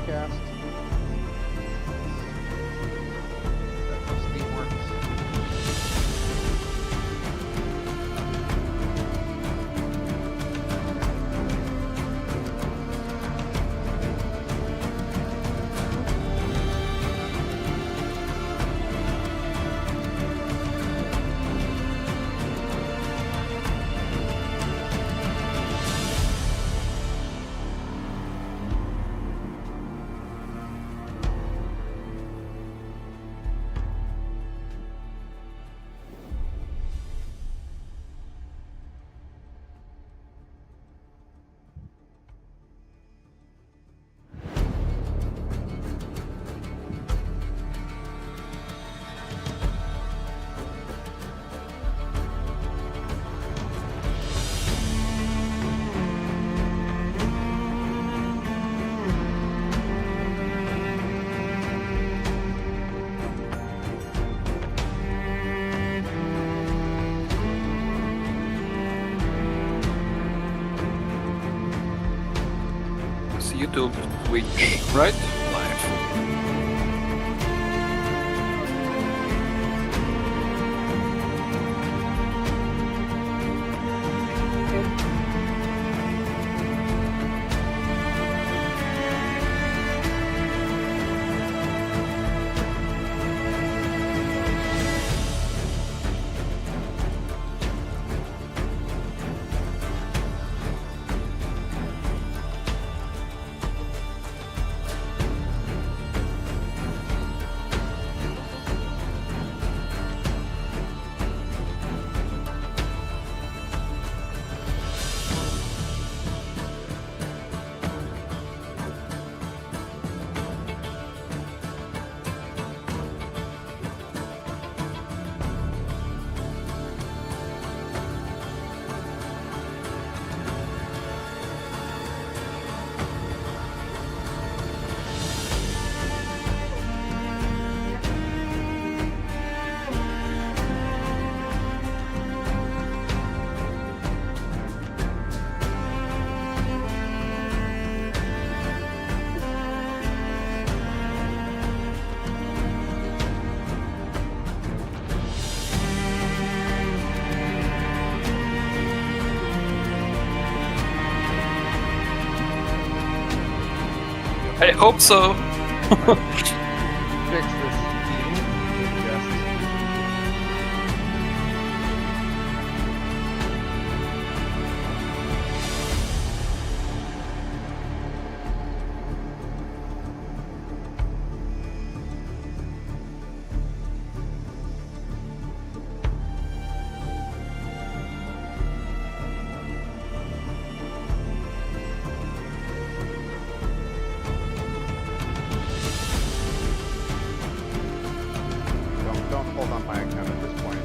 cast. That's how Steam works. It's YouTube, Twitch, right? Live. I hope so. Fix this Steam. Just don't hold on my account at this point.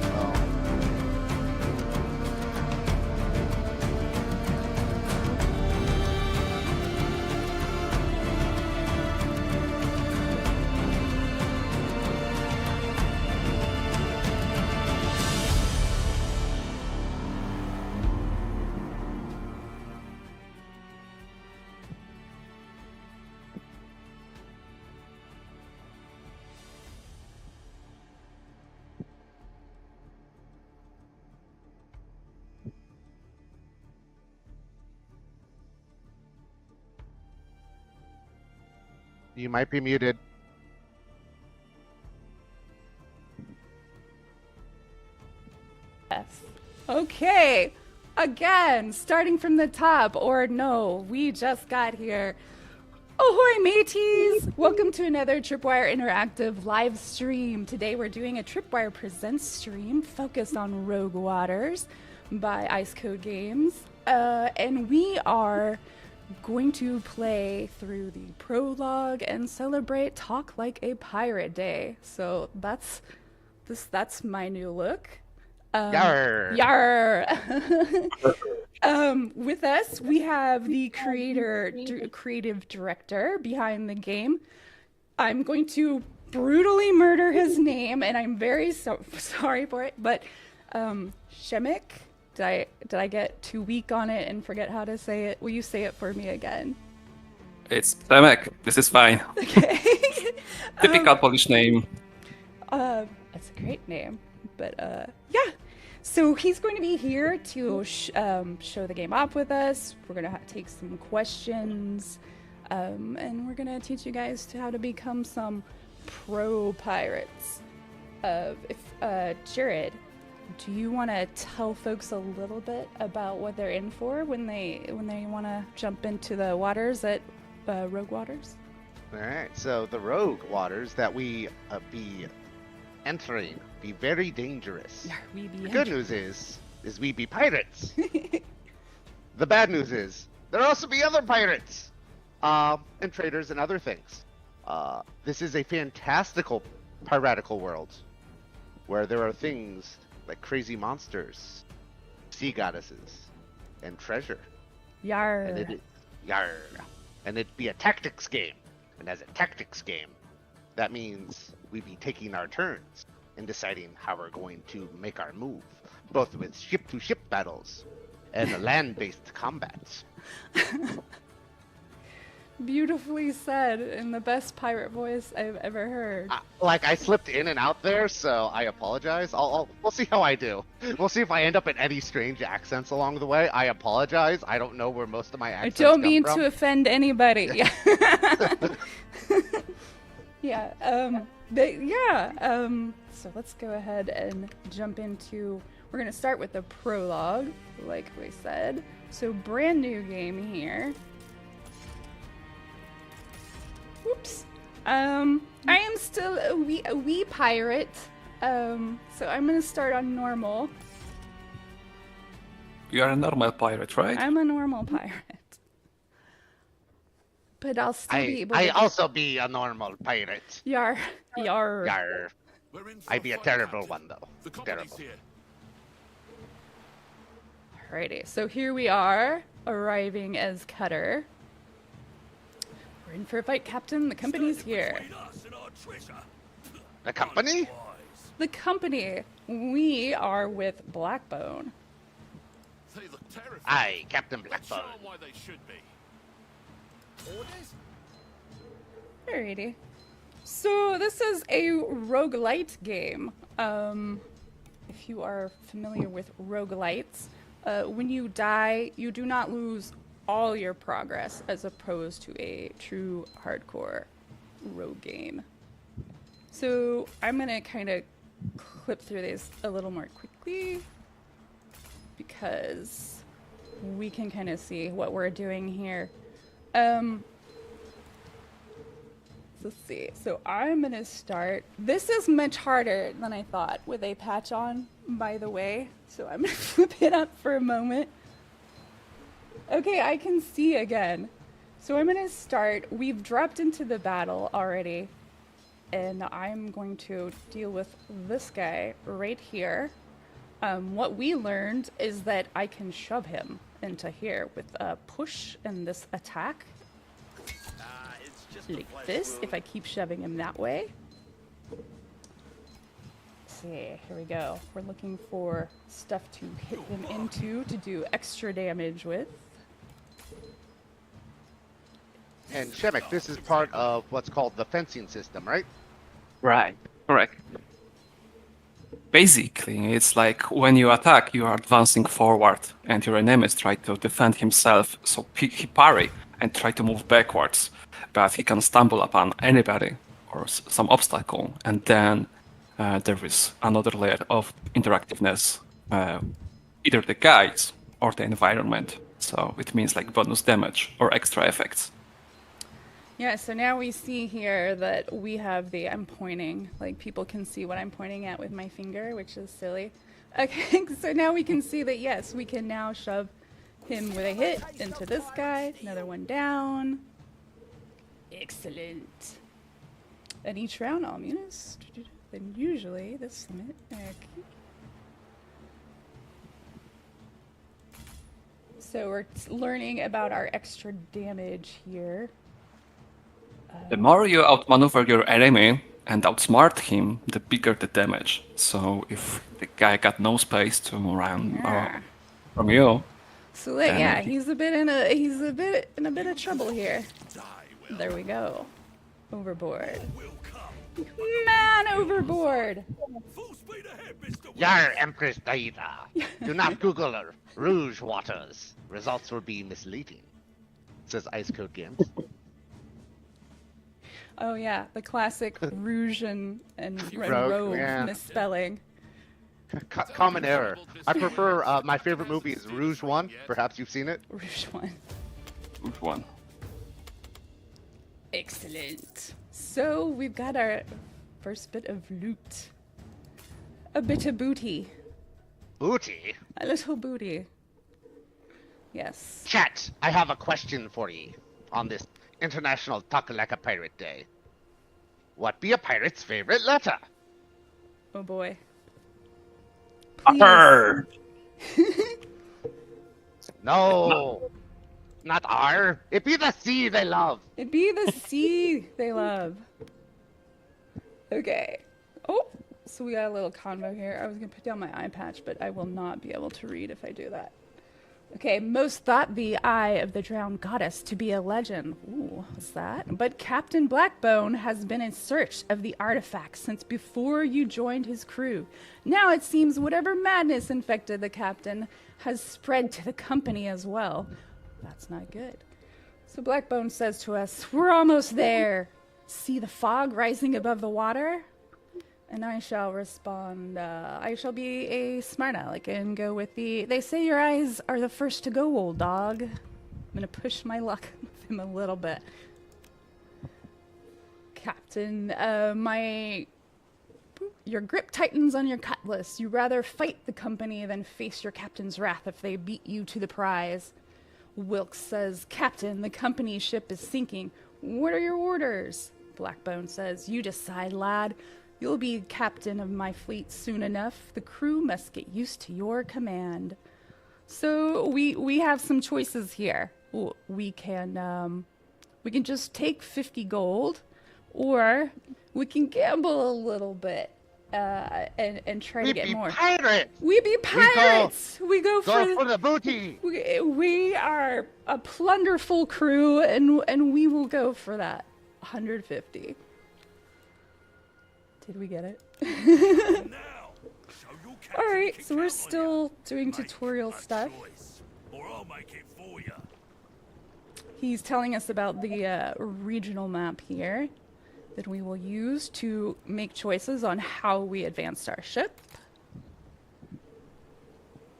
You might be muted. Yes. Okay. Again, starting from the top, or no, we just got here. Ahoy, mateys! Welcome to another Tripwire Interactive live stream. Today we're doing a Tripwire Presents stream focused on Rogue Waters by Ice Code Games. And we are going to play through the prologue and celebrate Talk Like a Pirate Day. So that's my new look. Yarr! Yarr! With us, we have the creative director behind the game. I'm going to brutally murder his name, and I'm very sorry for it. But Shemek, did I get too weak on it and forget how to say it? Will you say it for me again? It's Przemek. This is fine. Okay. Typical Polish name. That's a great name, but yeah. So he's going to be here to show the game off with us. We're gonna take some questions, and we're gonna teach you guys how to become some pro pirates. Jared, do you want to tell folks a little bit about what they're in for when they want to jump into the waters at Rogue Waters? All right. So the rogue waters that we be entering be very dangerous. We be The good news is we be pirates. The bad news is there also be other pirates, and traders and other things. This is a fantastical piratical world where there are things like crazy monsters, sea goddesses, and treasure. Yar. And it'd be a tactics game. And as a tactics game, that means we'd be taking our turns and deciding how we're going to make our move, both with ship-to-ship battles and land-based combat. Beautifully said in the best pirate voice I've ever heard. I slipped in and out there, so I apologize. We'll see how I do. We'll see if I end up in any strange accents along the way. I apologize. I don't know where most of my accents I don't come mean from. to offend anybody. Yeah. So let's go ahead and jump into. We're gonna start with the prologue, like we said. So brand new game here. Whoops. I am still a wee pirate. So I'm gonna start on normal. You are a normal pirate, right? I'm a normal pirate. But I'll still be able to. I also be a normal pirate. Yar. Yarr. I be a terrible one though. Terrible. Alrighty, so here we are, arriving as Cutter. We're in for a fight, Captain. The company's here. The company? The company. We are with Blackbone. Aye, Captain Blackbone. Alrighty. So this is a rogue-lite game. If you are familiar with rogue-lites, when you die, you do not lose all your progress as opposed to a true hardcore rogue game. So I'm gonna kind of clip through this a little more quickly because we can kind of see what we're doing here. Let's see. So I'm gonna start. This is much harder than I thought with a patch on, by the way. So I'm gonna flip it up for a moment. Okay, I can see again. So I'm gonna start. We've dropped into the battle already. And I'm going to deal with this guy right here. What we learned is that I can shove him into here with a push and this attack. Like this, if I keep shoving him that way. Let's see, here we go. We're looking for stuff to hit him into to do extra damage with. And Shemek, this is part of what's called the fencing system, right? Right, correct. Basically, it's like when you attack, you are advancing forward, and your enemies try to defend himself, so he parry and try to move backwards. But he can stumble upon anybody or some obstacle, and then there is another layer of interactiveness, either the guides or the environment. So it means like bonus damage or extra effects. Yeah, so now we see here that we have the, I'm pointing, like people can see what I'm pointing at with my finger, which is silly. Okay, so now we can see that yes, we can now shove him with a hit into this guy, another one down. Excellent. And each round I'll use, then usually this limit, okay. So we're learning about our extra damage here. The more you outmaneuver your enemy and outsmart him, the bigger the damage. So if the guy got no space to run from you, so yeah, he's a bit in a bit of trouble here. There we go. Overboard. Man overboard! Yar, Empress Daida. Do not Google her. Rouge waters. Results will be misleading. Says Ice Code Games. Oh yeah, the classic rouge and Rogue, rogue yeah. misspelling. Common error. I prefer, my favorite movie is Rouge 1. Perhaps you've seen it. Rouge one. Which one? Excellent. So we've got our first bit of loot. A bit of booty. Booty. A little booty. Yes. Chat, I have a question for ye on this International Talk Like a Pirate Day. What be a pirate's favorite letter? Oh boy. Arr! No, not R. It be the C they love. It be the sea they love. Okay. Oh, so we got a little convo here. I was gonna put down my eye patch, but I will not be able to read if I do that. Okay, most thought the eye of the drowned goddess to be a legend. Ooh, what's that? But Captain Blackbone has been in search of the artifact since before you joined his crew. Now it seems whatever madness infected the captain has spread to the company as well. That's not good. So Blackbone says to us, "We're almost there. See the fog rising above the water?" And I shall respond, I shall be a smart aleck and go with the, "They say your eyes are the first to go, old dog." I'm gonna push my luck with him a little bit. Captain, your grip tightens on your cutlass. You rather fight the company than face your captain's wrath if they beat you to the prize. Wilkes says, "Captain, the company ship is sinking. What are your orders?" Blackbone says, "You decide, lad. You'll be captain of my fleet soon enough. The crew must get used to your command." So we have some choices here. We can just take 50 gold, or we can gamble a little bit and try to get more. Pirates. We be pirates. We go for the booty. We are a plunderful crew, and we will go for that 150. Did we get it? Alright, so we're still doing tutorial stuff. He's telling us about the regional map here that we will use to make choices on how we advance our ship.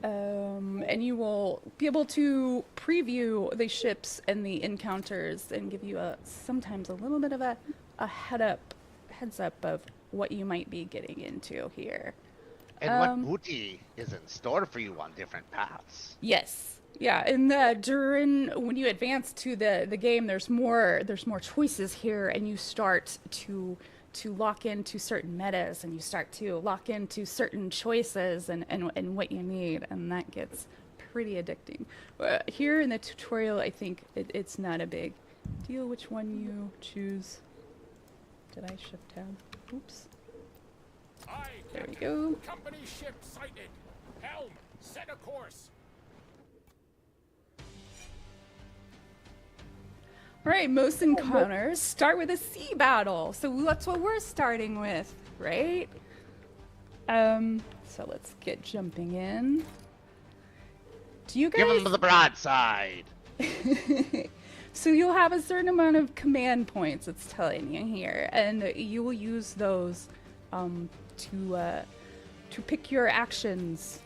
And you will be able to preview the ships and the encounters and give you sometimes a little bit of a heads up of what you might be getting into here. And what booty is in store for you on different paths. Yes. Yeah, and when you advance to the game, there's more choices here, and you start to lock into certain metas, and you start to lock into certain choices and what you need, and that gets pretty addicting. Here in the tutorial, I think it's not a big deal which one you choose. Did I shift tab? Oops. There we go. Company ship sighted. Helm, set a course. Alright, most encounters start with a sea battle. So that's what we're starting with, right? So let's get jumping in. Do you guys... Give them the broadside. So you'll have a certain amount of command points, it's telling you here, and you will use those to pick your actions.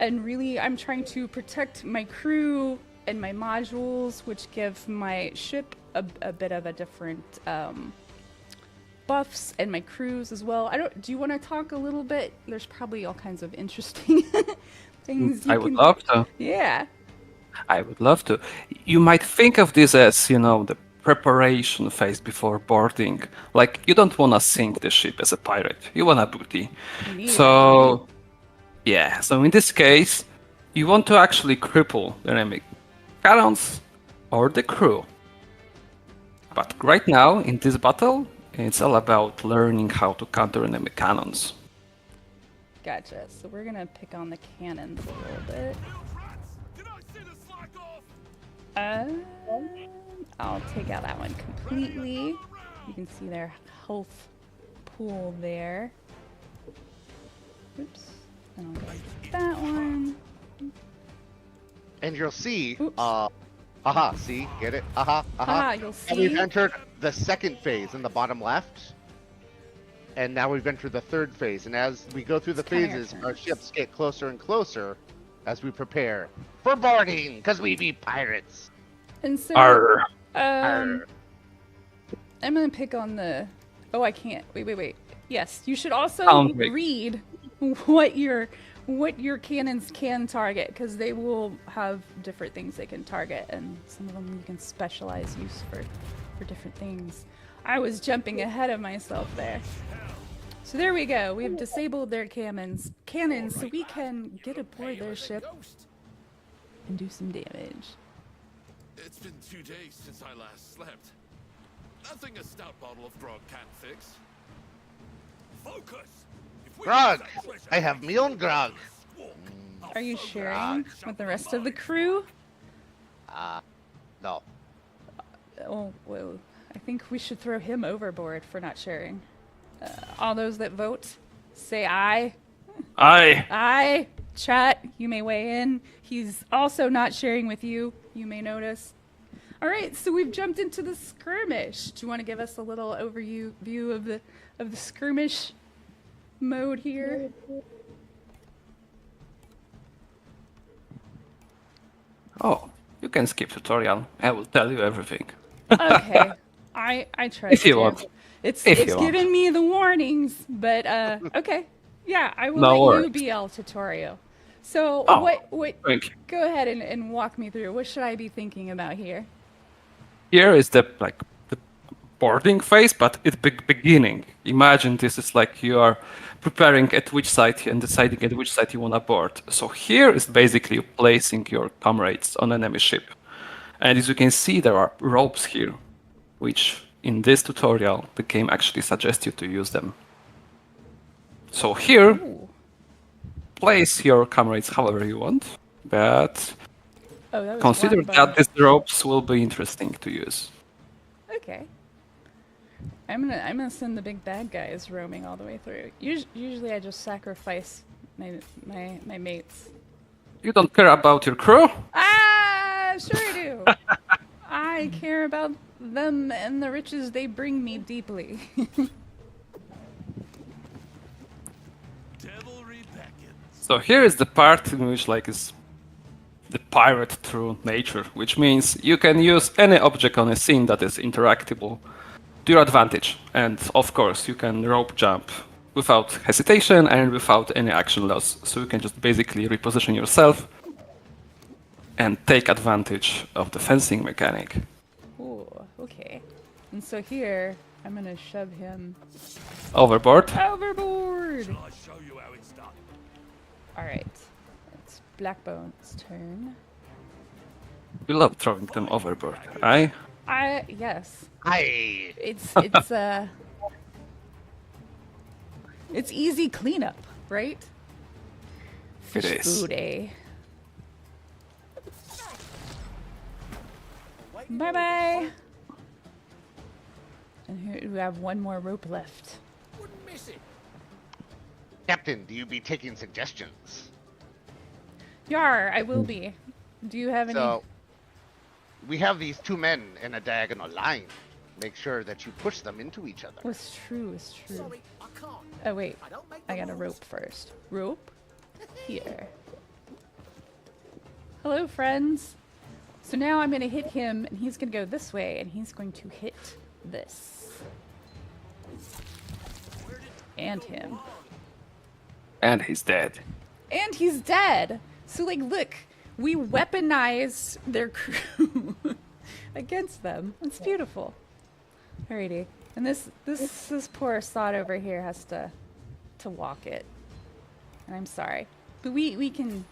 And really, I'm trying to protect my crew and my modules, which give my ship a bit of a different buffs, and my crews as well. Do you want to talk a little bit? There's probably all kinds of interesting things you I would love to. Yeah. I would love to. You might think of this as, the preparation phase before boarding. Like, you don't want to sink the ship as a pirate. You want a booty. So, yeah. So in this case, you want to actually cripple the enemy cannons or the crew. But right now, in this battle, it's all about learning how to counter enemy cannons. Gotcha. So we're gonna pick on the cannons a little bit. I'll take out that one completely. You can see their health pool there. Oops. And I'll get that one. And you'll see, Oops. aha, see, get it? Aha, aha. Ah, you'll And we've see. entered the second phase in the bottom left. And now we've entered the third phase. And as we go through the It's kinda our phases, our turns. ships get closer and closer as we prepare for boarding, because we be pirates. And so, Arr. Arr. I'm gonna pick on the. Oh, I can't. Wait. Yes, you should also Sound read what your cannons can target, because they will have different things they can target, and some of them you can specialize use for different things. I was jumping ahead of myself there. So there we go. We've disabled their cannons, so we can get aboard their ship and do some damage. It's been 2 days since I last slept. Nothing a stout bottle of grog can't fix. Focus! If we Grog! use that treasure, I have me own grog. squawk. Are you sharing with the rest of the crew? No. Oh, well, I think we should throw him overboard for not sharing. All those that vote, say aye. Aye. Aye. Chat, you may weigh in. He's also not sharing with you, you may notice. All right, so we've jumped into the skirmish. Do you want to give us a little overview of the skirmish mode here? Oh, you can skip tutorial. I will tell you everything. Okay, I trust If you want. It's If you want. giving me the warnings, but okay, yeah, I will No let worries. you BL tutorial. So Oh, what? Thank you. Go ahead and walk me through. What should I be thinking about here? Here is the boarding phase, but it's beginning. Imagine this is like you are preparing at which side and deciding at which side you want to board. So here is basically placing your comrades on enemy ship. And as you can see, there are ropes here, which in this tutorial the game actually suggests you to use them. So here, Ooh. place your comrades however you want, but Oh, that was consider one that bar. these ropes will be interesting to use. Okay. I'm gonna send the big bad guys roaming all the way through. Usually I just sacrifice my mates. You don't care about your crew? Ah, sure I do. I care about them and the riches they bring me deeply. Devilry beckons. So here is the part in which is the pirate through nature, which means you can use any object on a scene that is interactable to your advantage. And of course, you can rope jump without hesitation and without any action loss. So you can just basically reposition yourself and take advantage of the fencing mechanic. Ooh, okay. And so here, I'm gonna shove him Overboard. overboard. I'll show you how it's done. All right, it's Blackbone's turn. You love throwing them overboard, aye? Yes. Aye. It's easy cleanup, right? It Fish is. food, eh? Bye bye. And here we have one more rope left. Wouldn't miss it. Captain, do you be taking suggestions? Yar, I will be. Do you have any? So, we have these two men in a diagonal line. Make sure that you push them into each other. It's true. It's true. Sorry, I can't. Oh wait, I don't make I the got a rules. rope first. Rope? Here. Hello, friends. So now I'm gonna hit him, and he's gonna go this way, and he's going to hit this. And him. And he's dead. And he's dead! So, like, look, we weaponized their crew against them. It's beautiful. Alrighty. And this poor sod over here has to walk it. And I'm sorry. But we can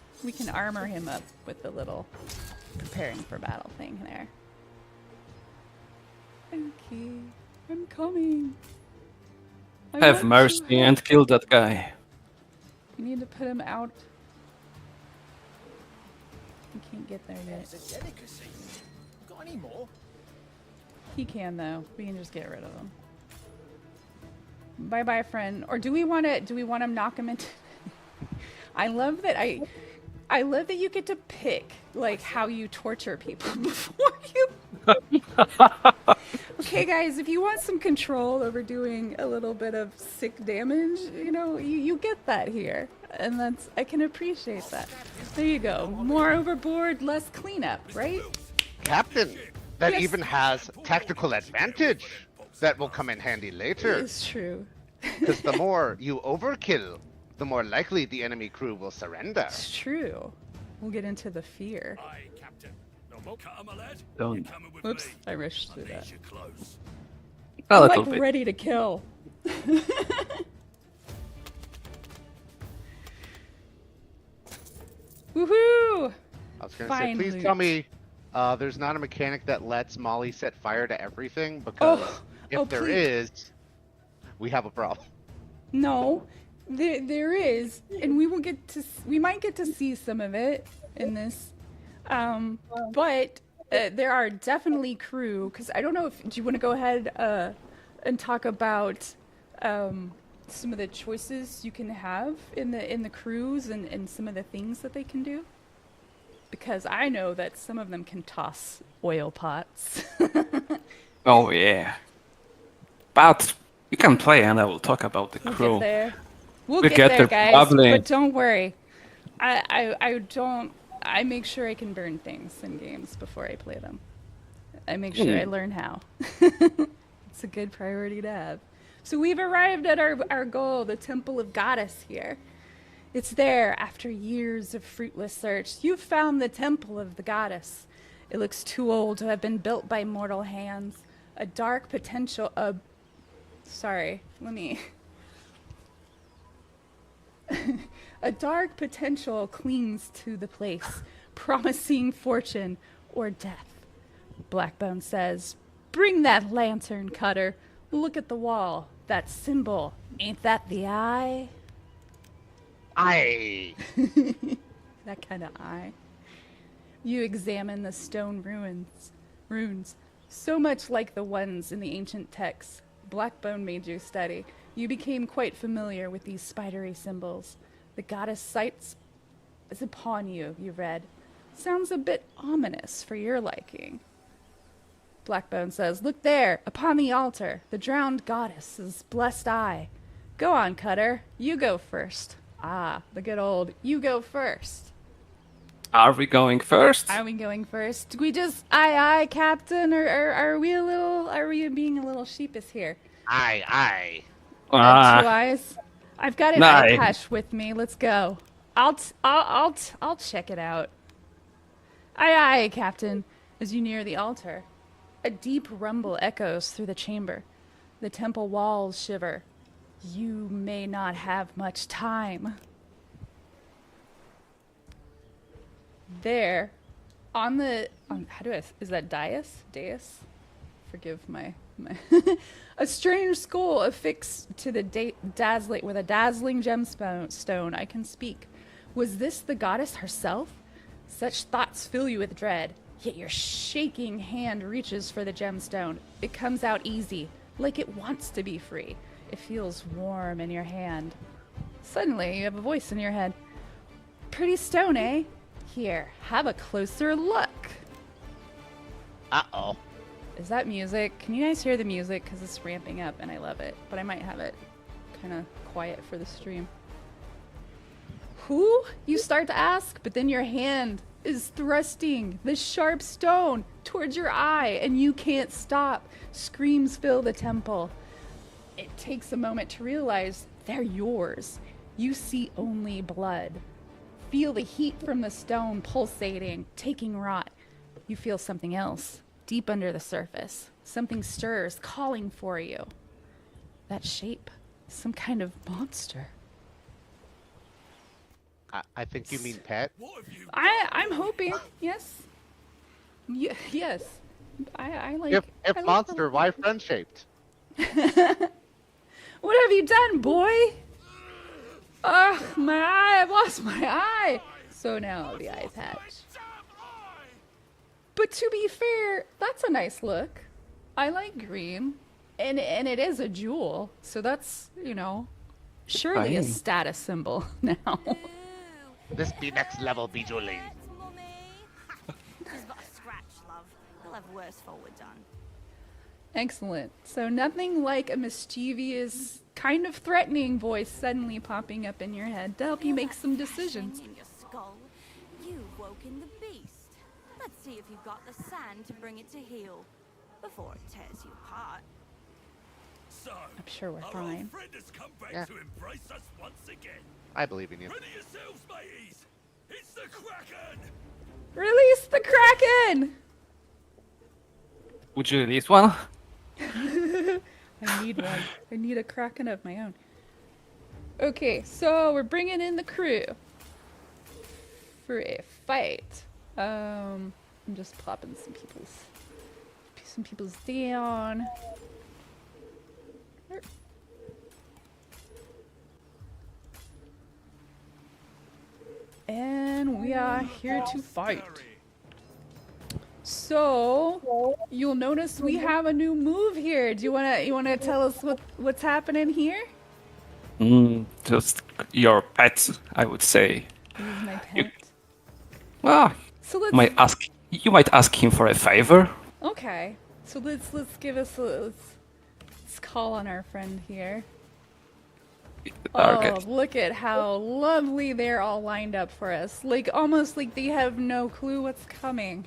armor him up with the little preparing for battle thing there. Okay. I'm coming. I Have want to mercy and kill that guy. You need to put him out. You can't get there yet. It's a delicacy. Got any more? He can though. We can just get rid of him. Bye bye, friend. Or do we want to knock him into? I love that you get to pick like how you torture people before you. Okay, guys, if you want some control over doing a little bit of sick damage, you know, you get that here, and I can appreciate that. There you go. More overboard, less cleanup, right? Captain, that Yes. even has tactical advantage that will come in handy later. It's true. Because the more you overkill, the more likely the enemy crew will surrender. It's true. We'll get into the fear. Aye, Captain. No more cut, my lad. Don't. You're coming with Whoops, me. I rushed through My that. knees are close. A I'm little like bit. ready to kill. Woohoo! I was going to say, Fine please loot. tell me there's not a mechanic that lets Molly set fire to everything, because if there please. is, we have a problem. No, there is, and we might get to see some of it in this. But there are definitely crew, because I don't know if, do you want to go ahead and talk about some of the choices you can have in the crews and some of the things that they can do? Because I know that some of them can toss oil pots. Oh yeah. But you can play, and I will talk about the We'll crew. get there. We'll We get get there, there guys. probably. But don't worry. I don't. I make sure I can burn things in games before I play them. I make sure I learn how. It's a good priority to have. So we've arrived at our goal, the Temple of Goddess here. It's there after years of fruitless search. You've found the Temple of the Goddess. It looks too old to have been built by mortal hands. A dark potential. Sorry, let me. A dark potential clings to the place, promising fortune or death. Blackbone says, "Bring that lantern, Cutter. Look at the wall. That symbol. Ain't that the eye?" Aye. That kind of eye. You examine the stone runes, so much like the ones in the ancient texts Blackbone made you study. You became quite familiar with these spidery symbols. The goddess sights is upon you, you read. Sounds a bit ominous for your liking. Blackbone says, "Look there, upon the altar, the drowned goddess's blessed eye. Go on, Cutter. You go first." Ah, the good old, you go first. Are we going first? Are we going first? Do we just aye, Captain, or are we being a little sheepish here? Aye, aye. Two Ah, eyes. I've got an Nah. eye patch with me. Let's go. I'll check it out. Aye, Captain. As you near the altar, a deep rumble echoes through the chamber. The temple walls shiver. You may not have much time. There, is that dais? Forgive my a strange skull affixed to the dazzling with a dazzling gemstone. I can speak. Was this the goddess herself? Such thoughts fill you with dread, yet your shaking hand reaches for the gemstone. It comes out easy, like it wants to be free. It feels warm in your hand. Suddenly, you have a voice in your head. "Pretty stone, eh? Here, have a closer look." Uh-oh. Is that music? Can you guys hear the music? Because it's ramping up and I love it. But I might have it kind of quiet for the stream. Who? You start to ask, but then your hand is thrusting the sharp stone towards your eye and you can't stop. Screams fill the temple. It takes a moment to realize they're yours. You see only blood. Feel the heat from the stone pulsating, taking rot. You feel something else. Deep under the surface, something stirs, calling for you. That shape, some kind of monster. I think you mean pet. What have you? I'm hoping, yes. Yes. I like. If I like monster, why friend-shaped? What have you done, boy? Ugh, my eye! I've lost my eye. So now the eye patch. Damn eye! But to be fair, that's a nice look. I like green. And it is a jewel, so that's, surely a Aye. status symbol now. This be next level bejeweling. Just got a scratch, love. We'll have worse forward done. Excellent. So nothing like a mischievous, kind of threatening voice suddenly popping up in your head to help you make some decisions. In your skull, you've woken the beast. Let's see if you've got the sand to bring it to heel before it tears you apart. So, I'm sure we're our fine. old friend has come back Yeah. to embrace us once again. I believe in you. Ready yourselves, mateys! It's the Kraken! Release the Kraken! Would you release one? I need one. I need a Kraken of my own. Okay, so we're bringing in the crew for a fight. I'm just plopping some people's down. And we are here to fight. So you'll notice we have a new move here. Do you wanna tell us what's happening here? Just your pet, I would say. This is my You- pet. Well, So let's you might ask him for a favor. okay. So let's call on our friend here. The target. Oh, look at how lovely they're all lined up for us. Like almost like they have no clue what's coming.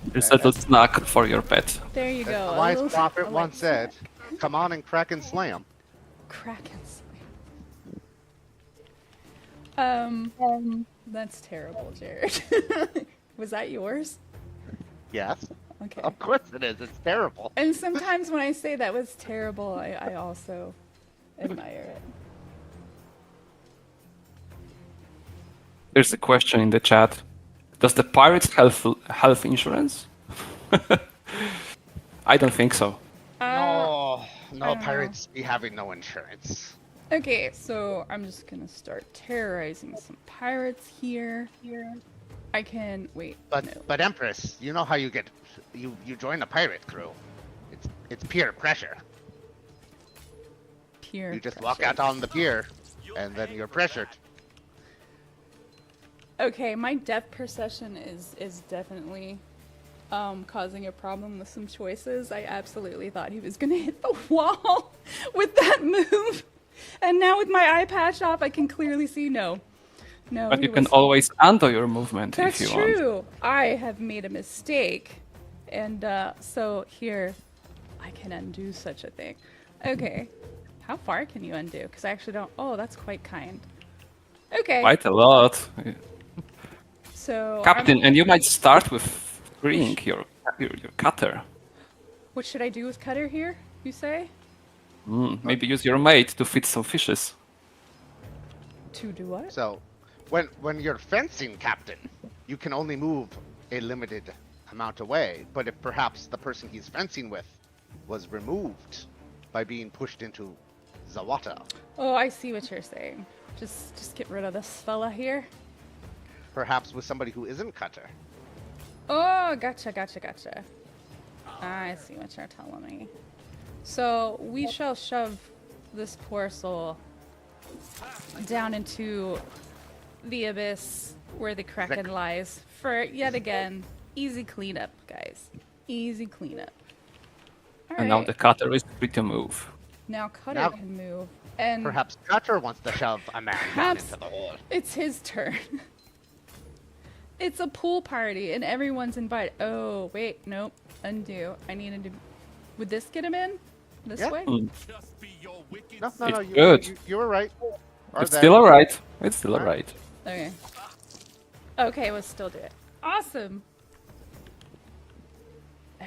There's a little snack for your pet. There you As go. the a wise little- prophet a once said, "Come on and crack and slam." Kraken that's terrible, Jared. Was that yours? Yes, Okay. of course it is. It's terrible. And sometimes when I say that was terrible, I also admire it. There's a question in the chat. Does the pirates have health insurance? I don't think so. No, I no don't know. pirates be having no insurance. Okay, so I'm just gonna start terrorizing some pirates here. I can wait. But no. but Empress, you know how you get you join the pirate crew. It's peer pressure. Pure You just pressure. walk out on the pier, and then you're pressured. Okay, my depth perception is definitely causing a problem with some choices. I absolutely thought he was gonna hit the wall with that move, and now with my eye patch off, I can clearly see no. But he you can was- always undo your movement That's if you want. true. I have made a mistake, and so here, I can undo such a thing. Okay, how far can you undo? Because I actually don't. Oh, that's quite kind. Okay, Quite a lot. so Captain, and you might start with freeing your cutter. what should I do with Cutter here? You say Maybe use your mate to feed some fishes. to do what? So, when you're fencing, Captain, you can only move a limited amount away. But if perhaps the person he's fencing with was removed by being pushed into the water, Oh, I see what you're saying. Just get rid of this fella here. perhaps with somebody who isn't Cutter. Oh, gotcha. I see what you're telling me. So we shall shove this poor soul down into the abyss where the Kraken lies for yet again easy cleanup, guys. Easy cleanup. All And now right. the cutter is free to move. Now Cutter Now- can move, and Perhaps Cutter wants to shove a man down Perhaps- into the hole. it's his turn. It's a pool party, and everyone's invited. Oh wait, nope. Undo. I needed to. Would this get him in? This Yeah. way? Just be your wicked No, It's you, good. you were right. Or It's that- still alright. It's still Alright. alright. Okay. Okay, we'll still do it. Awesome.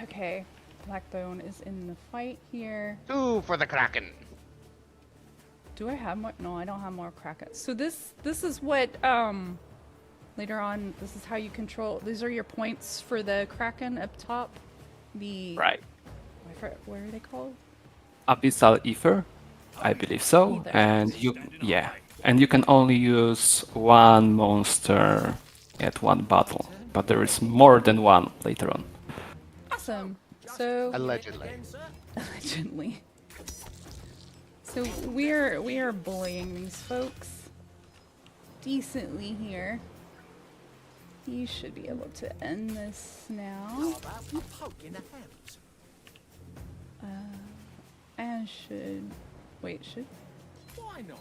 Okay, Blackbone is in the fight here. Two for the Kraken. Do I have more? No, I don't have more Kraken. So this is what later on. This is how you control. These are your points for the Kraken up top. The Right. What are they called? Abyssal Ether, I believe so. Ether. And you can only use one monster at one battle, but there is more than one later on. Awesome. So Allegedly. allegedly. So we are bullying these folks decently here. You should be able to end this now. And should wait, should Why not?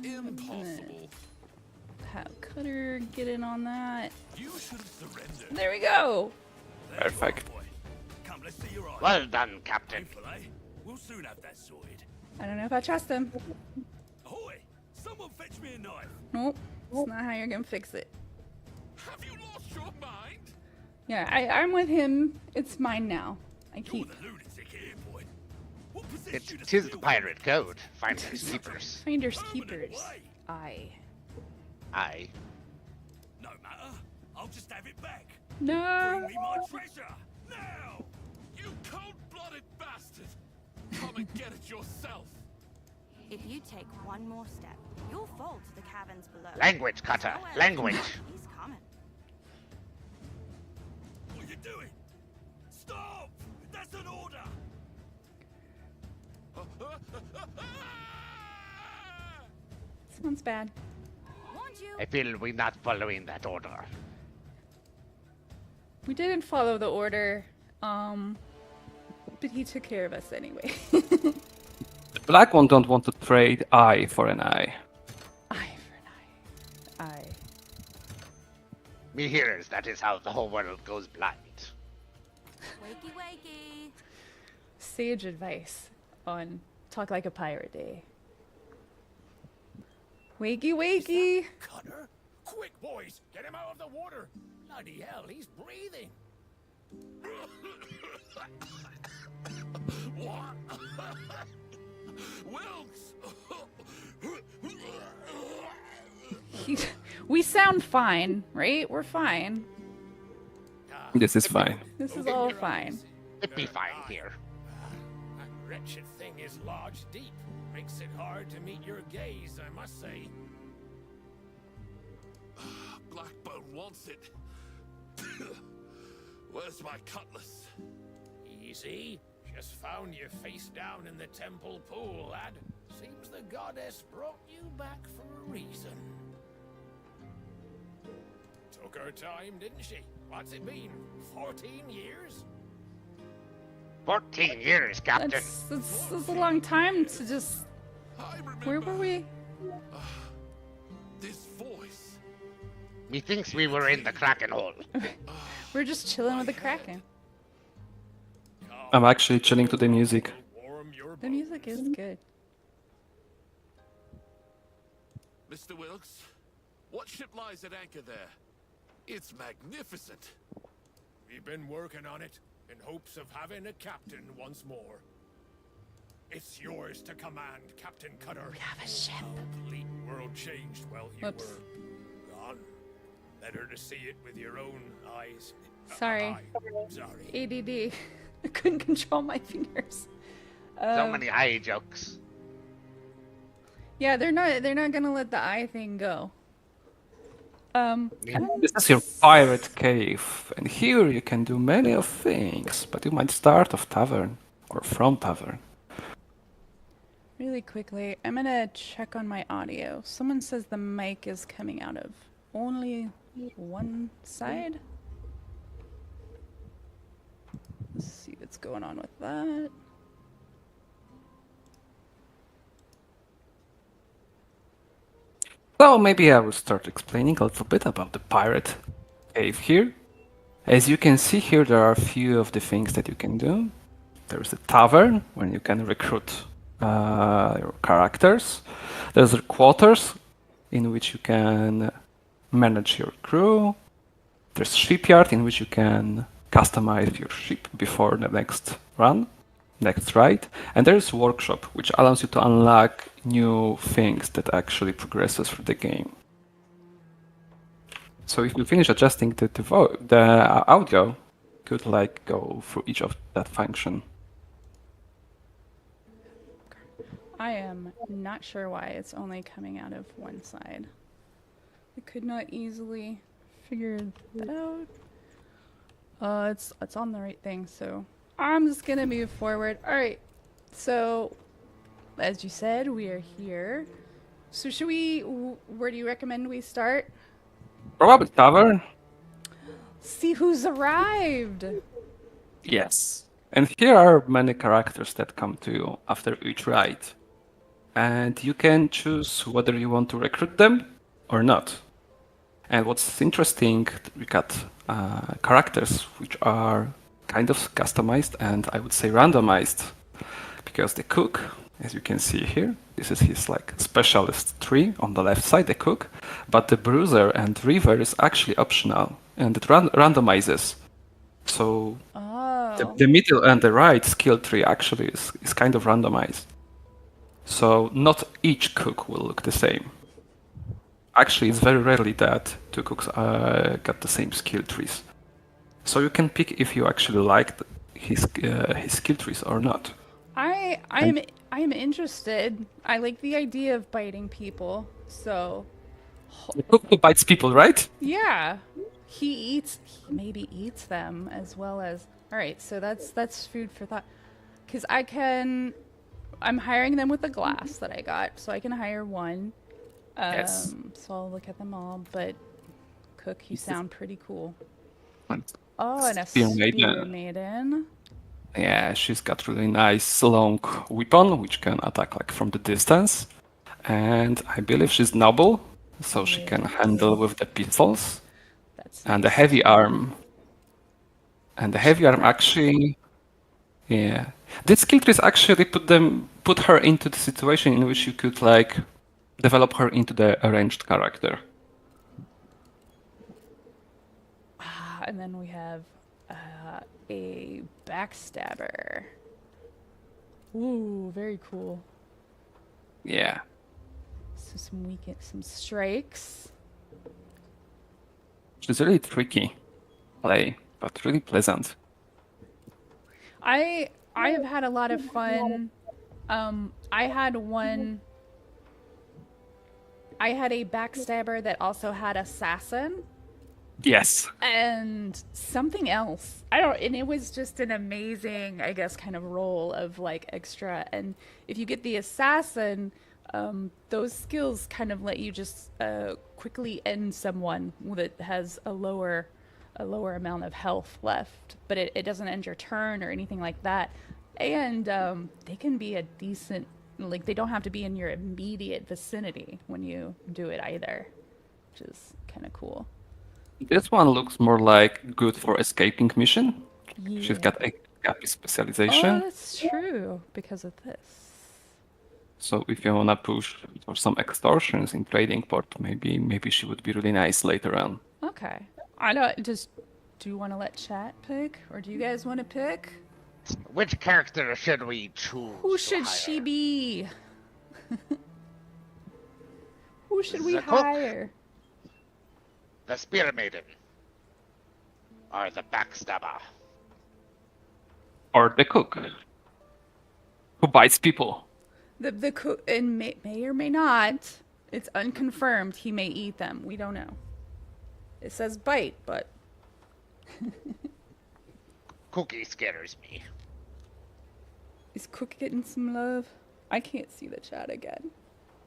Impossible. have Cutter get in on that. You should surrender. There we go. Perfect. Boy, come, let's see your eyes. Well done, Captain. Hopeful, eh? We'll soon have that sorted. I don't know if I trust him. Ahoy! Someone fetch me a knife. Nope, that's not how you're gonna fix it. Have you lost your mind? Yeah, I'm with him. It's mine now. I You're keep the lunatic here, boy. What possessed It's you to tis the steal pirate code. Finders keepers. finders Permanent keepers. way? Aye. Aye. No matter. I'll just have it back. No. Bring me my treasure now. You cold-blooded bastard. Come and get it yourself. If you take one more step, you'll fall to the caverns below. Language, Cutter. Nowhere Language. He's coming. What are you doing? Stop! That's an order. Sounds bad. Warned you. I feel we're not following that order. We didn't follow the order, but he took care of us anyway. The black one don't want to trade eye for an eye. Eye for an eye. Eye. Me hears that is how the whole world goes blind. Wakey, wakey. Sage advice on Talk Like a Pirate Day. Wakey, wakey. Cutter? Quick, boys! Get him out of the water! Bloody hell, he's breathing! What? Wilkes! We sound fine, right? We're fine. This is fine. This is all fine. It'd be fine here. That wretched thing is lodged deep. Makes it hard to meet your gaze, I must say. Blackbone wants it. Where's my cutlass? Easy. Just found you face down in the temple pool, lad. Seems the goddess brought you back for a reason. Took her time, didn't she? What's it been? 14 years? 14 years, Captain. That's a long time to just. I remember. Where were we? This voice. Methinks we were in the Kraken hole. We're just chilling with the Kraken. I'm actually chilling to the music. Warm your The music is good. Mr. Wilkes, what ship lies at anchor there? It's magnificent. We've been working on it in hopes of having a captain once more. It's yours to command, Captain Cutter. We have a ship. The complete world changed while you Whoops. were gone. Better to see it with your own eyes. Sorry. Sorry. ADD. I couldn't control my fingers. So many eye jokes. Yeah, they're not gonna let the eye thing go. This is your pirate cave, and here you can do many of things, but you might start off tavern, or from tavern. Really quickly, I'm gonna check on my audio. Someone says the mic is coming out of only one side. Let's see what's going on with that. So maybe I will start explaining a little bit about the pirate cave here. As you can see here, there are a few of the things that you can do. There's a tavern, where you can recruit your characters. There's the quarters, in which you can manage your crew. There's shipyard, in which you can customize your ship before the next ride. And there's workshop, which allows you to unlock new things that actually progresses through the game. So if you finish adjusting the audio, you could go through each of that function. I am not sure why it's only coming out of one side. I could not easily figure that out. It's on the right thing, so I'm just gonna move forward. All right. So, as you said, we are here. So should we? Where do you recommend we start? Probably tavern. See who's arrived. Yes. And here are many characters that come to you after each ride. And you can choose whether you want to recruit them or not. And what's interesting, we got characters which are kind of customized and I would say randomized. Because the cook, as you can see here, this is his like specialist tree on the left side, the cook. But the bruiser and river is actually optional and it randomizes. So the middle and the right skill tree actually is kind of randomized. So not each cook will look the same. Actually, it's very rarely that two cooks got the same skill trees. So you can pick if you actually like his skill trees or not. I'm interested. I like the idea of biting people. So The cook who bites people, right? yeah, he maybe eats them as well as. All right, so that's food for thought. Cause I'm hiring them with the glass that I got, so I can hire one. Yes. So I'll look at them all, but Cook, you sound pretty cool. And Oh, and a Spear spear Maiden. maiden. Yeah, she's got really nice long weapon which can attack like from the distance. And I believe she's noble, so she can handle with the pistols. That's And the nice. heavy arm. And the heavy arm actually, yeah. This skill trees actually put her into the situation in which you could like develop her into the arranged character. And then we have a backstabber. Ooh, very cool. Yeah. So some strikes. She's really tricky play, but really pleasant. I have had a lot of fun. I had a backstabber that also had assassin. Yes. And something else. And it was just an amazing, I guess, kind of role of like extra. And if you get the assassin, those skills kind of let you just quickly end someone that has a lower amount of health left, but it doesn't end your turn or anything like that. And they can be a decent, like they don't have to be in your immediate vicinity when you do it either, which is kind of cool. This one looks more like good for escaping mission. Yeah. She's got a Gappy Oh, specialization. that's true because of this. So if you wanna push for some extortions in trading port, maybe she would be really nice later on. Okay. Do you want to let chat pick, or do you guys want to pick? Which character should we choose? Who to should she hire? be? Who should we The cook. hire? The Spear Maiden. Or the Backstabber. Or the cook, who bites people. The cook, and may or may not. It's unconfirmed. He may eat them. We don't know. It says bite, but Cookie scares me. is Cook getting some love? I can't see the chat again.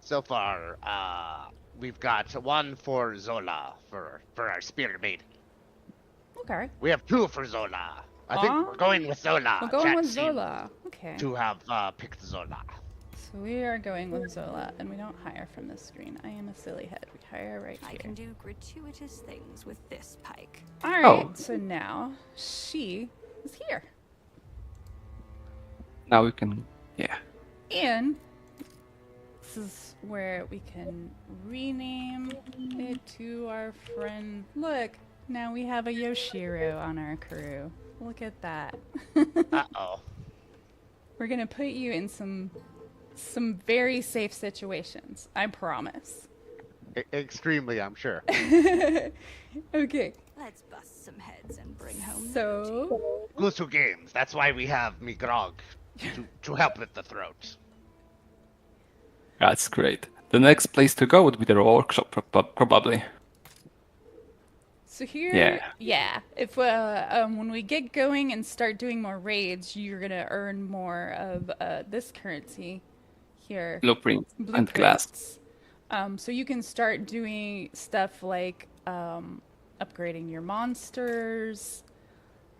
So far, we've got one for Zola for our Spear Maiden. Okay. We have two for Zola. I think we're going with Zola. We're going Chat with seems Zola. Okay. to have picked Zola. So we are going with Zola, and we don't hire from the screen. I am a silly head. We hire right I here. can do gratuitous things with this pike. All right. Oh. So now she is here, Now we can, yeah. and this is where we can rename it to our friend. Look, now we have a Yoshiro on our crew. Look at that. Uh-oh. We're gonna put you in some very safe situations. I promise. Extremely, I'm sure. Okay. Let's bust some heads and bring home the So Gusu Games. That's why we have me Grog to help with the throat. That's great. The next place to go would be the workshop, probably. So here, if when we get going and start doing more raids, you're gonna earn more of this currency here, Blueprint and glass. blueprints. So you can start doing stuff like upgrading your monsters,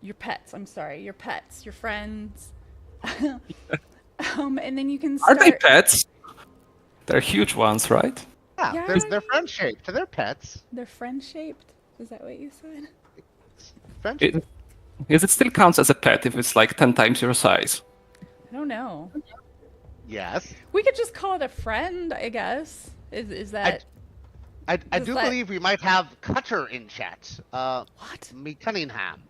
your pets. I'm sorry, your pets, your friends. And then you can Are start. they pets? They're huge ones, right? Yeah, Yeah. they're friend shaped. They're pets. They're friend shaped. Is that what you said? Friend It, Yes, it still counts as a pet if it's like 10 times your size. I don't know. Yes. We could just call it a friend, I guess. Is that I Does do that- believe we might have Cutter in chat. what? Me Cunningham.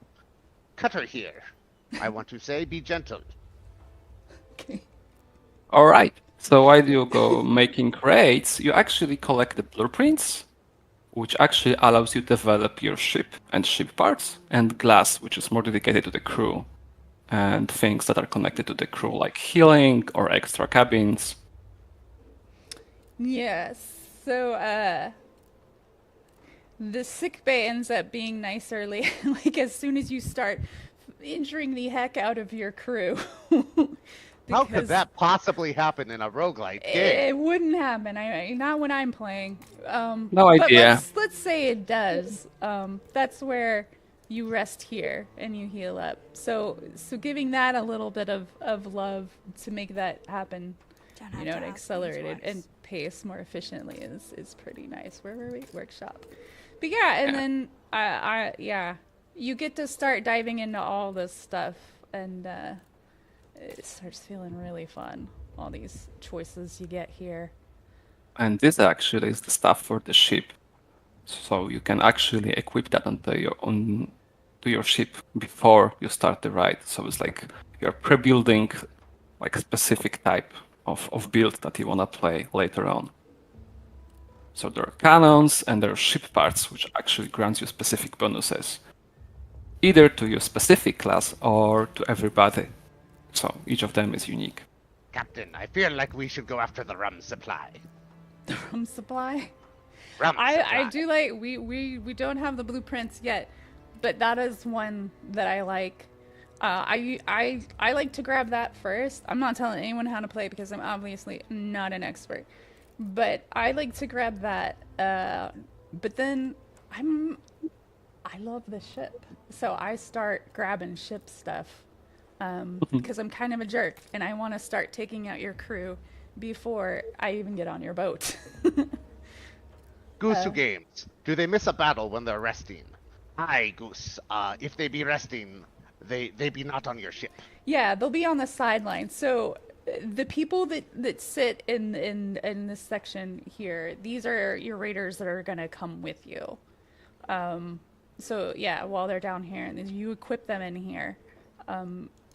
Cutter here. I want to say, be gentle. Okay. All right. So while you go making raids, you actually collect the blueprints, which actually allows you to develop your ship and ship parts, and glass, which is more dedicated to the crew, and things that are connected to the crew, like healing or extra cabins. Yes. So the sick bay ends up being nice early. Like as soon as you start injuring the heck out of your crew. How could Because that possibly happen in a roguelite game? it wouldn't happen. Not when I'm playing. No But idea. let's say it does. That's where you rest here and you heal up. So giving that a little bit of love to make that happen, Don't have you know, to and ask accelerate these it and twice. pace more efficiently is pretty nice. Where were we? Workshop. But yeah, and then yeah, you get to start diving into all this stuff, and it starts feeling really fun. All these choices you get here. And this actually is the stuff for the ship. So you can actually equip that to your ship before you start the ride. So it's like you're pre-building like a specific type of build that you want to play later on. So there are cannons and there are ship parts, which actually grants you specific bonuses, either to your specific class or to everybody. So each of them is unique. Captain, I feel like we should go after the rum supply. Rum supply. Rum supply. I do like we don't have the blueprints yet, but that is one that I like. I like to grab that first. I'm not telling anyone how to play because I'm obviously not an expert, but I like to grab that. But then I love the ship, so I start grabbing ship stuff because I'm kind of a jerk and I want to start taking out your crew before I even get on your boat. Goose games. Do they miss a battle when they're resting? Aye, Goose. If they be resting, they be not on your ship. Yeah, they'll be on the sideline. So the people that sit in this section here, these are your raiders that are gonna come with you. So yeah, while they're down here, and then you equip them in here.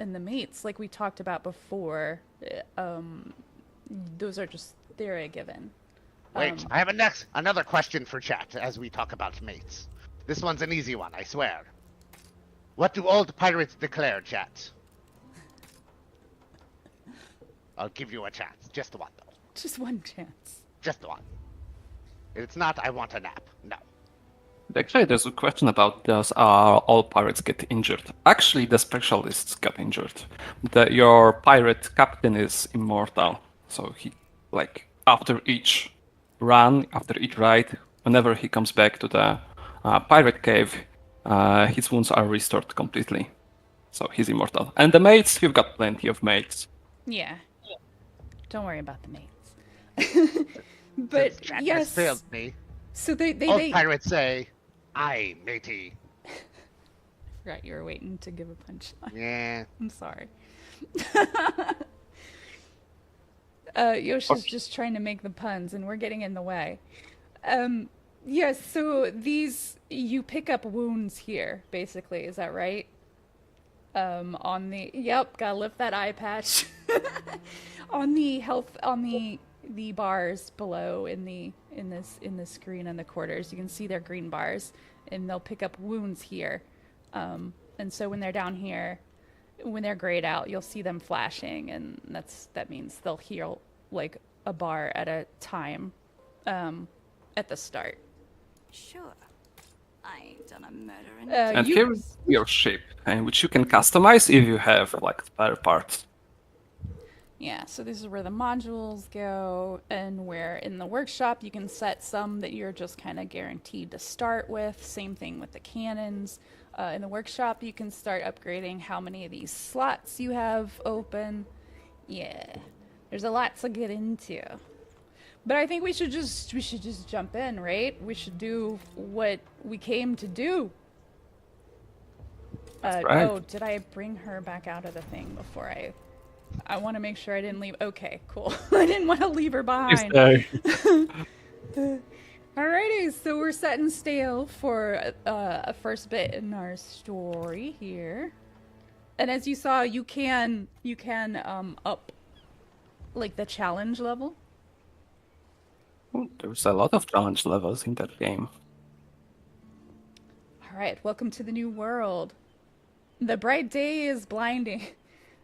And the mates, like we talked about before, those are just they're a given. Wait, I have another question for chat as we talk about mates. This one's an easy one, I swear. What do old pirates declare, chat? I'll give you a chance. Just one, though. Just one chance. Just one. If it's not, I want a nap. No. Actually, there's a question about does all pirates get injured? Actually, the specialists get injured. Your pirate captain is immortal, so he, like, after each run, after each ride, whenever he comes back to the pirate cave, his wounds are restored completely. So he's immortal. And the mates, you've got plenty of mates. Yeah. Don't worry about the mates. But Since chat has yes, failed me. so they Old pirates say, "Aye, matey." forgot you were waiting to give a punchline. Yeah. I'm sorry. Yoshi's just trying to make the puns, and we're getting in the way. Yes, so these you pick up wounds here, basically. Is that right? On the gotta lift that eye patch. On the health, on the bars below in the screen in the quarters, you can see their green bars, and they'll pick up wounds here. And so when they're down here, when they're grayed out, you'll see them flashing, and that means they'll heal like a bar at a time at the start. Sure. I ain't done a murder in And You- here is your ship, which you can customize if you have like spare parts. Yeah, so this is where the modules go, and where in the workshop you can set some that you're just kind of guaranteed to start with. Same thing with the cannons. In the workshop, you can start upgrading how many of these slots you have open. Yeah, there's a lot to get into. But I think we should just jump in, right? We should do what we came to do. right. Oh, did I bring her back out of the thing before I want to make sure I didn't leave. Okay, cool. I didn't want to leave her behind. Alrighty, so we're setting stale for a first bit in our story here. And as you saw, you can up like the challenge level. There's a lot of challenge levels in that game. All right, welcome to the new world. The bright day is blinding,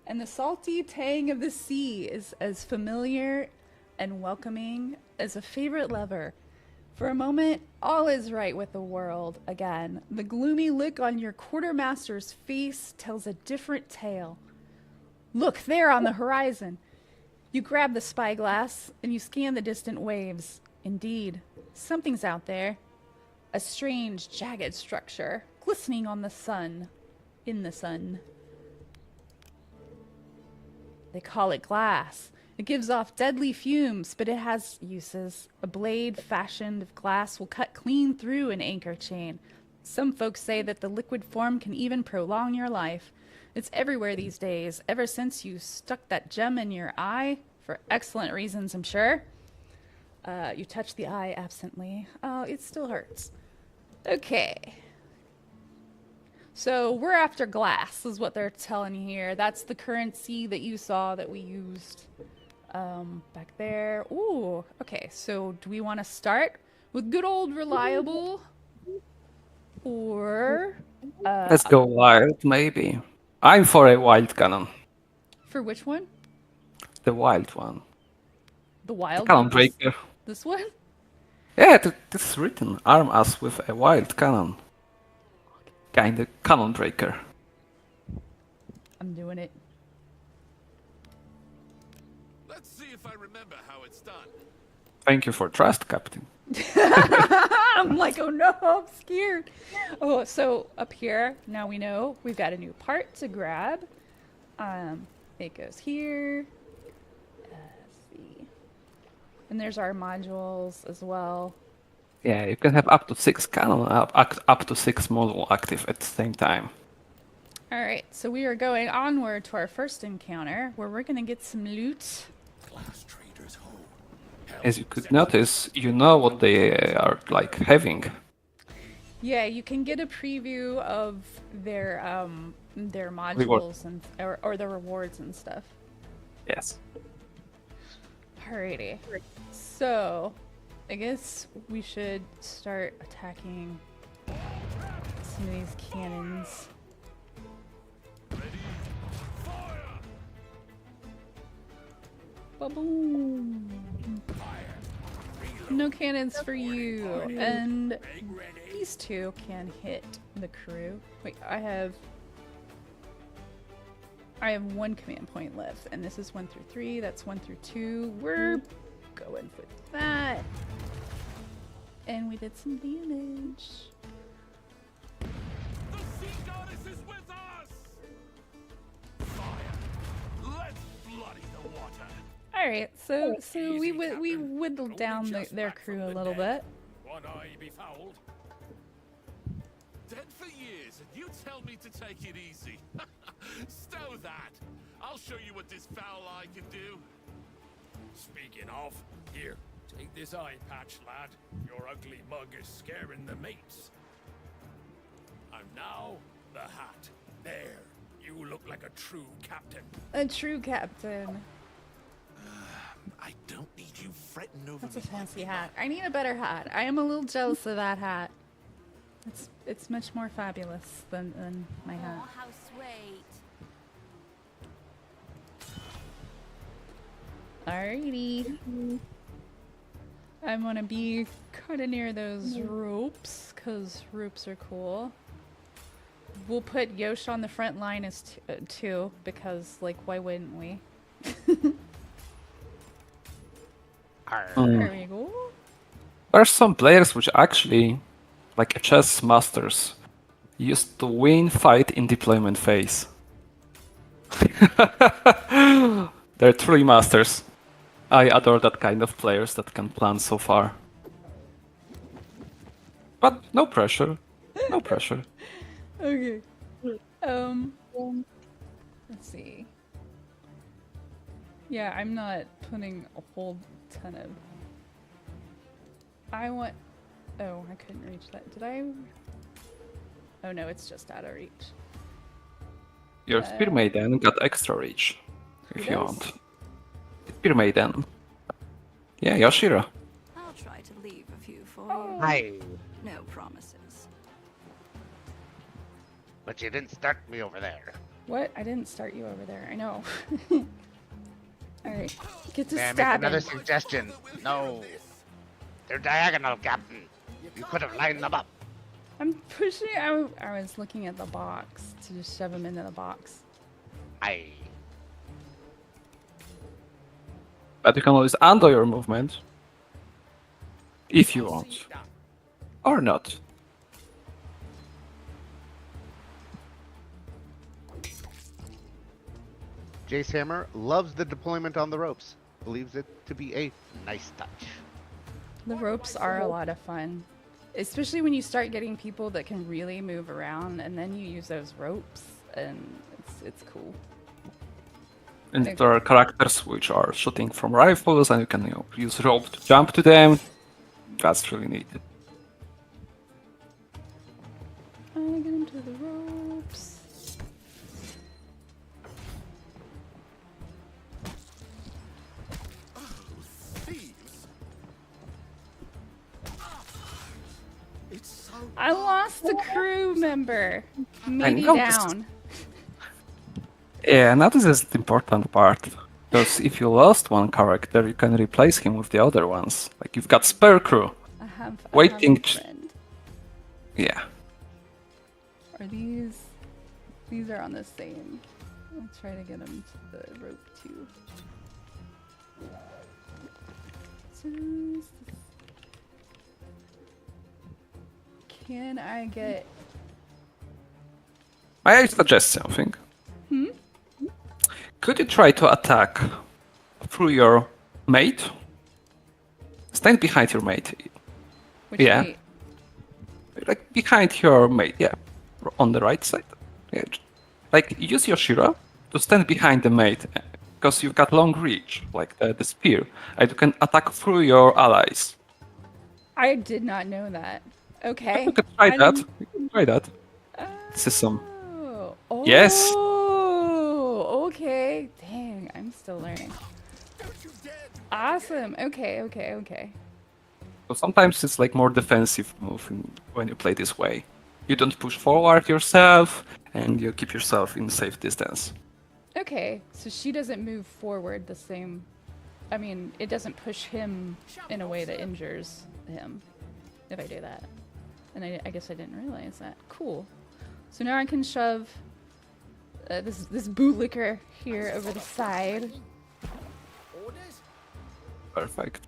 and the salty tang of the sea is as familiar and welcoming as a favorite lover. For a moment, all is right with the world again. The gloomy look on your quartermaster's face tells a different tale. Look there on the horizon. You grab the spyglass and you scan the distant waves. Indeed, something's out there. A strange, jagged structure, glistening on the sun. In the sun. They call it glass. It gives off deadly fumes, but it has uses. A blade fashioned of glass will cut clean through an anchor chain. Some folks say that the liquid form can even prolong your life. It's everywhere these days, ever since you stuck that gem in your eye, for excellent reasons, I'm sure. You touch the eye absently. Oh, it still hurts. Okay. So we're after glass, is what they're telling you here. That's the currency that you saw that we used back there. Ooh, okay. So do we want to start with good old reliable, or Let's go wild, maybe. I'm for a wild cannon. for which one? The wild one. The wild Cannon one? breaker. This one? Yeah, it's written. Arm us with a wild cannon. Kinda cannon breaker. I'm doing it. Let's see if I remember how it's done. Thank you for trust, Captain. I'm like, oh no, I'm scared. Oh, so up here, now we know we've got a new part to grab. It goes here. Let's see. And there's our modules as well. Yeah, you can have up to 6 cannon, up to 6 model active at the same time. All right, so we are going onward to our first encounter, where we're gonna get some loot. Glass traders home. As you could notice, you know what they are like having. Yeah, you can get a preview of their modules and or the rewards and stuff. Yes. Alrighty. So, I guess we should start attacking some of these cannons. Ba-boom. No cannons for you. And these two can hit the crew. Wait, I have one command point left, and this is 1 through 3. That's 1 through 2. We're going for that. And we did some damage. The sea goddess is with us! Fire! Let's bloody the water! All right, so we whittled down their crew a little bit. One eye befouled. Dead for years, and you tell me to take it easy. Stow that. I'll show you what this foul eye can do. Speaking of, here, take this eye patch, lad. Your ugly mug is scaring the mates. And now, the hat. There. You look like a true captain. A true captain. I don't need you fretting over That's a me. fancy hat. I need a better hat. I am a little jealous of that hat. It's much more fabulous than my hat. Oh, how sweet. Alrighty. I'm gonna be kind of near those ropes, because ropes are cool. We'll put Yosh on the front line as two, because, like, why wouldn't we? There we go. There are some players which actually, like chess masters, used to win fight in deployment phase. They're truly masters. I adore that kind of players that can plan so far. But no pressure. No pressure. Okay. Let's see. Yeah, I'm not putting a whole ton of... I want... Oh, I couldn't reach that. Did I? Oh no, it's just out of reach. Your Spear Maiden got extra reach, if you does? want. Spear Maiden. Yeah, Yoshira. I'll try to leave a few for Oh. you. Hi. No promises. But you didn't start me over there. What? I didn't start you over there. I know. Alright, get to May I make stabbing. another suggestion? No. They're diagonal, Captain. You could have lined them up. I'm pushing. I was looking at the box to just shove him into the box. Aye. But you can always undo your movement. If you want. Or not. Jace Hammer loves the deployment on the ropes. Believes it to be a nice touch. The ropes are a lot of fun, especially when you start getting people that can really move around, and then you use those ropes, and it's cool. And there are characters which are shooting from rifles, and you can use rope to jump to them. That's really neat. I get him to the ropes. Thieves. It's so I lost a crew member. Maybe know this- down. Yeah, now this is the important part. Because if you lost one character, you can replace him with the other ones. Like you've got spare crew. I have Waiting a friend. Yeah. Are these? These are on the same. I'll try to get them to the rope too. Can I get? May I suggest something? Could you try to attack through your mate? Stand behind your mate. Which Yeah. way? Like behind your mate, yeah. On the right side. Yeah. Like use your Shira to stand behind the mate. Because you've got long reach, like the spear. And you can attack through your allies. I did not know that. Okay. You can try I that. didn't- You can try that. This is some. Oh. Yes. Oh. Okay. Dang, I'm still learning. don't you dare do Awesome. Okay. Okay. Okay. So sometimes it's like more defensive move when you play this way. You don't push forward yourself, and you keep yourself in safe distance. Okay. So she doesn't move forward the same. I mean, it doesn't push him in a way that injures him if I do that. And I guess I didn't realize that. Cool. So now I can shove this bootlicker here over the side. orders? Perfect.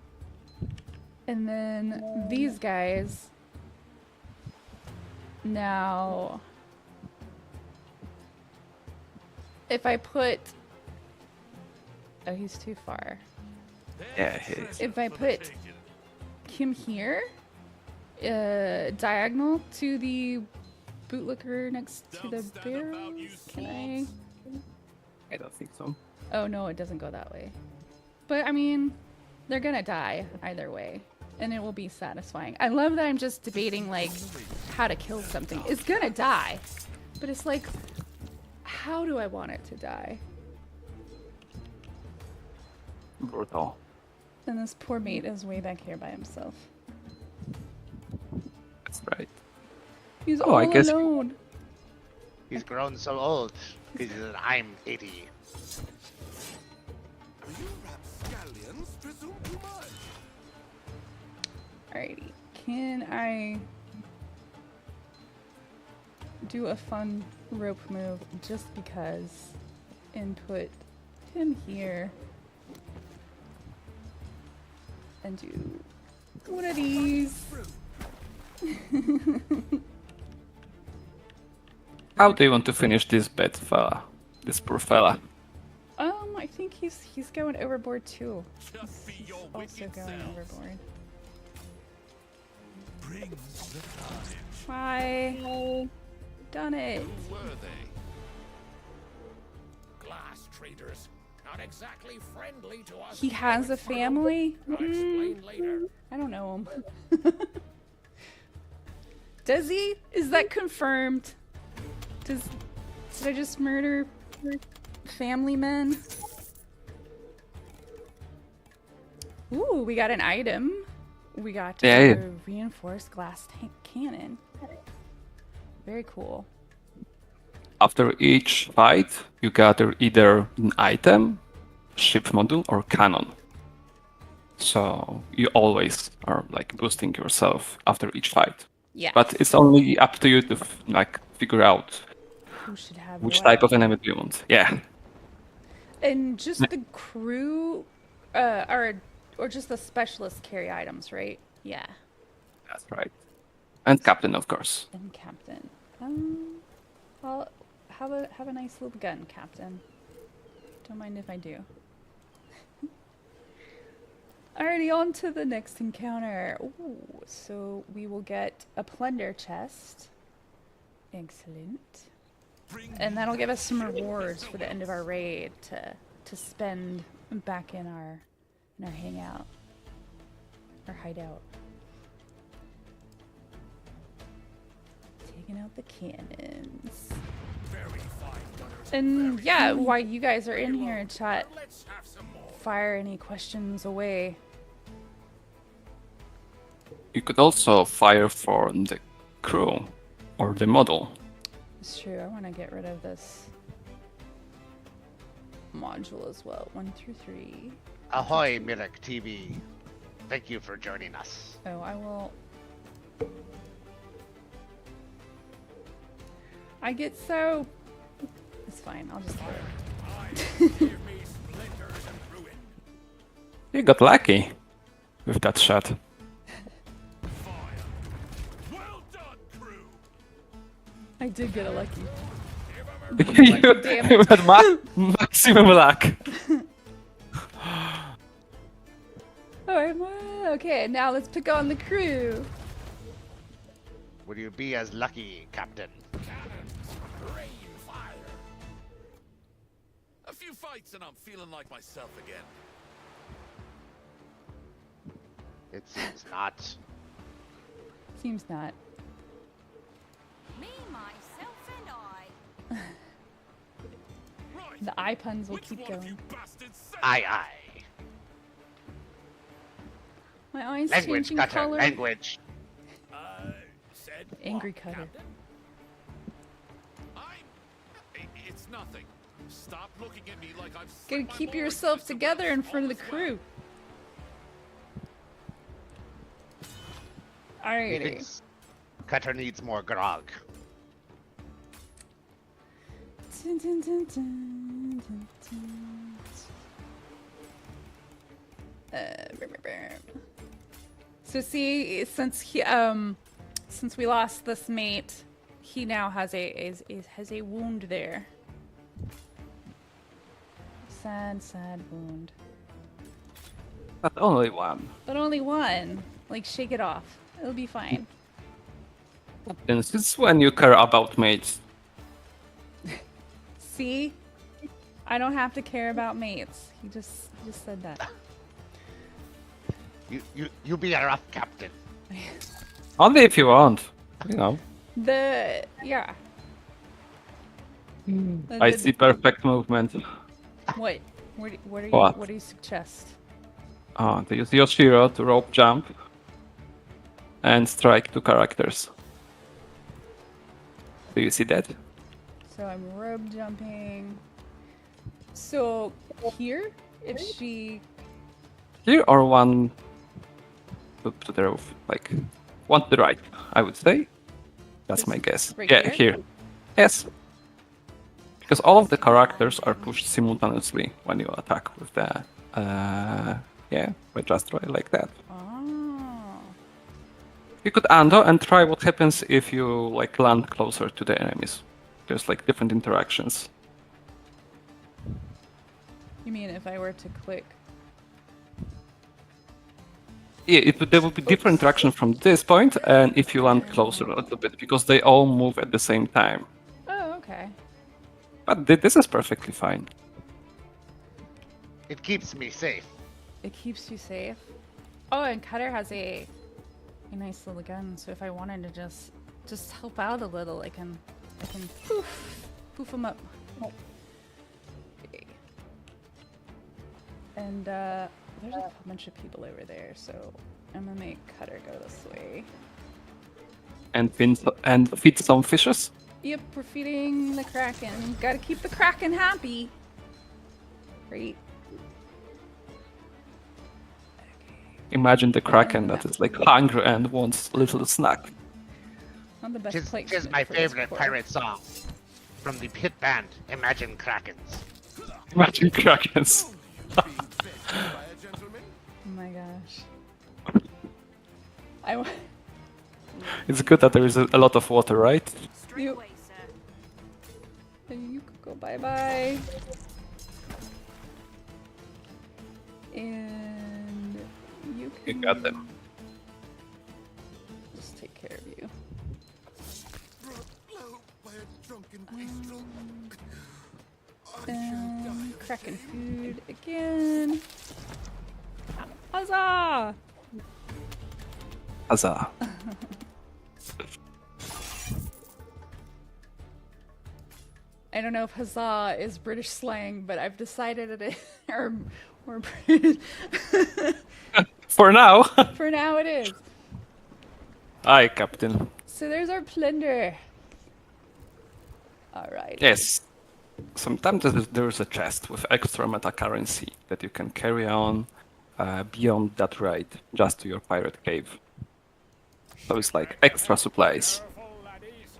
And then these guys. Now, if I put... Oh, he's too far. Yeah, he is. If I put him here, diagonal to the bootlicker next to the barrels, can I? I don't think so. Oh no, it doesn't go that way. But I mean, they're gonna die either way, and it will be satisfying. I love that I'm just debating like how to kill something. It's gonna die, but it's like, how do I want it to die? Brutal. And this poor mate is way back here by himself. That's right. He's Oh, all I guess- alone. He's grown so old. I'm 80. You rapscallions presume too much. Alrighty. Can I do a fun rope move just because? And put him here. And do one of these. How do you want to finish this bad fella? This poor fella. I think he's going overboard too. Just be He's your also wicked going selves. overboard. Bring the carnage. Why? Done it. Who were they? Glass traders. Not exactly friendly to us. He has a family? I'll explain later. I don't know him. Does he? Is that confirmed? Did I just murder family men? Ooh, we got an item. We got Yeah, a yeah. reinforced glass tank cannon. Very cool. After each fight, you gather either an item, ship module, or cannon. So you always are like boosting yourself after each fight. Yeah. But it's only up to you to like figure out Who should have which what? type of enemy do you want. Yeah, And just the crew, or just the specialists carry items, right? Yeah. that's right. And captain, of course. And captain. Well, have a nice little gun, Captain. Don't mind if I do. Alrighty, on to the next encounter. Ooh, so we will get a plunder chest. Excellent. And that'll give us some rewards for the end of our raid to spend back in our hangout. Our hideout. Taking out the cannons. Very fine gunners. And yeah, while you guys are in here, chat, Let's have some more. fire any questions away. You could also fire for the crew or the model. It's true, I want to get rid of this module as well. 1 through 3. Ahoy, Mirik TV. Thank you for joining us. Oh, I will. I get so. It's fine, I'll just throw it. Give me splinters and ruin. You got lucky with that shot. Fire. Well done, crew. I did get a lucky. You had maximum luck. Alright, okay, now let's pick on the crew. Will you be as lucky, Captain? Cannons, rain fire. A few fights and I'm feeling like myself again. It seems not. Seems not. Me, myself, and I. Right. The eye puns will Which keep one of you going. bastards said Aye, aye. My eyes Language, changing cutter, color. language. said Angry what, cutter. Captain? It's nothing. Stop looking at me like I've set Gotta my keep boy yourself to some together in else. front of the All is well. crew. Alrighty. Thinks Cutter needs more grog. Dun, dun, dun, dun, dun, dun. So see, since we lost this mate, he now has a wound there. Sad wound. But only one. But only one. Like, shake it off. It'll be fine. And this is when you care about mates. See? I don't have to care about mates. He just said that. You be a rough captain. Only if you want. You know. Yeah. I see perfect movement. What? What do you suggest? They use Yoshiro to rope jump and strike 2 characters. Do you see that? So I'm rope jumping. So here, if she Here or one to the roof. Like, one to the right, I would say. That's my guess. Right Yeah, here? here. Yes. Because all of the characters are pushed simultaneously when you attack with the... by just try like that. Oh. You could undo and try what happens if you like land closer to the enemies. There's like different interactions. You mean if I were to click? Yeah, there will be different interaction from this point, and if you land closer a little bit, because they all move at the same time. Oh, okay. But this is perfectly fine. It keeps me safe. It keeps you safe. Oh, and Cutter has a nice little gun, so if I wanted to just help out a little, I can poof him up. Okay. And there's a bunch of people over there, so I'm gonna make Cutter go this way. And feed some fishes. Yep, we're feeding the Kraken. Gotta keep the Kraken happy. Great. Imagine the Kraken that is like hungry and wants a little snack. Not the best Tis placement my for this favorite poor- pirate song. From the pit band, Imagine Krakens. Imagine Krakens. Being fed by a gentleman? Oh my gosh. It's good that there is a lot of water, right? Straight You- away, sir. You could go bye-bye. And you You can... got them. Just take care of you. Brought low by a drunken wastrel. Kraken food again. Huzzah! Huzzah. I don't know if huzzah is British slang, but I've decided it is, or For now. for now it is. Aye, Captain. So there's our plunder. Alright. Yes. Sometimes there is a chest with extra meta currency that you can carry on beyond that raid, just to your pirate cave. So it's like extra supplies. Careful, laddies.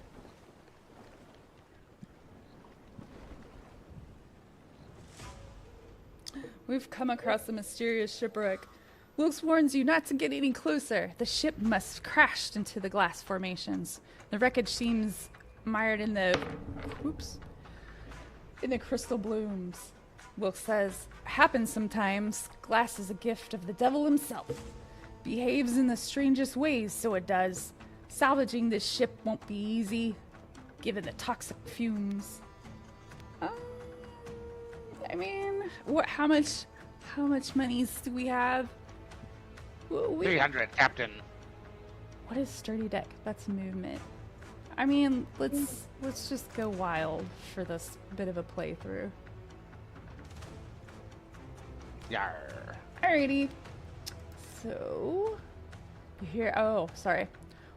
We've come across a mysterious shipwreck. Wilkes warns you not to get any closer. The ship must have crashed into the glass formations. The wreckage seems mired in the... Oops. In the crystal blooms. Wilkes says, happens sometimes. Glass is a gift of the devil himself. Behaves in the strangest ways, so it does. Salvaging this ship won't be easy, given the toxic fumes. I mean, what? How much monies do we have? 300, Captain. What is sturdy deck? That's movement. I mean, let's just go wild for this bit of a playthrough. Yarr. Alrighty. So, you hear? Oh, sorry.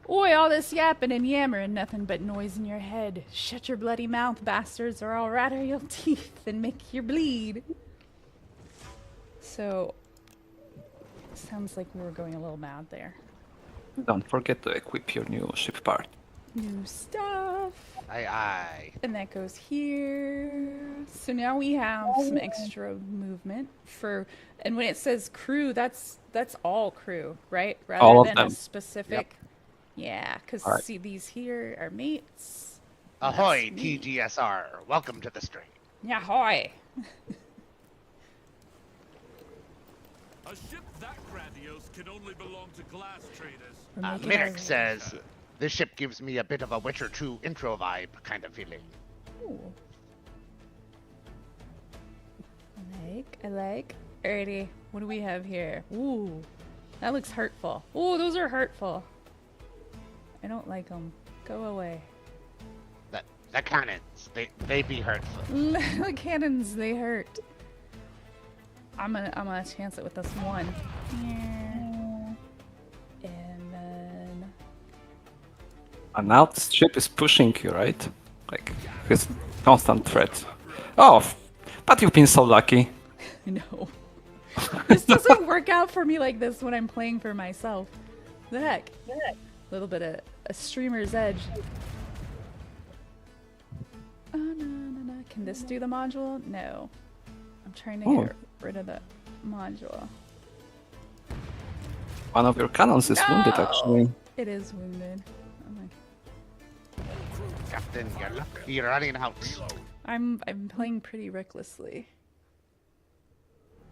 Oi, all this yapping and yammering, nothing but noise in your head. Shut your bloody mouth, bastards, or I'll rattle your teeth and make you bleed. So, sounds like we were going a little mad there. Don't forget to equip your new ship part. New stuff. Aye, aye. And that goes here. So now we have some extra movement for, and when it says crew, that's all crew, right? Rather All of than them. a specific. Yeah, because Alright. see, these here are mates. Ahoy, That's me. TGSR. Welcome to the stream. Yahoy! A ship that grandiose can only belong to glass traders. We're making Minnick our- says, this ship gives me a bit of a Witcher 2 intro vibe kind of feeling. Ooh. I like. Alrighty, what do we have here? Ooh, that looks hurtful. Ooh, those are hurtful. I don't like them. Go away. The cannons, they be hurtful. The cannons, they hurt. I'm gonna chance it with this one. And then And now this ship is pushing you, right? Like, this constant threat. Oh, but you've been so lucky. no. This doesn't doesn't work out for me like this when I'm playing for myself. The heck? A little bit of a streamer's edge. Oh, no. Can this do the module? No. I'm trying to get rid of the module. One of your cannons is wounded, actually. It is wounded. Oh my. Captain, you're running out. I'm playing pretty recklessly.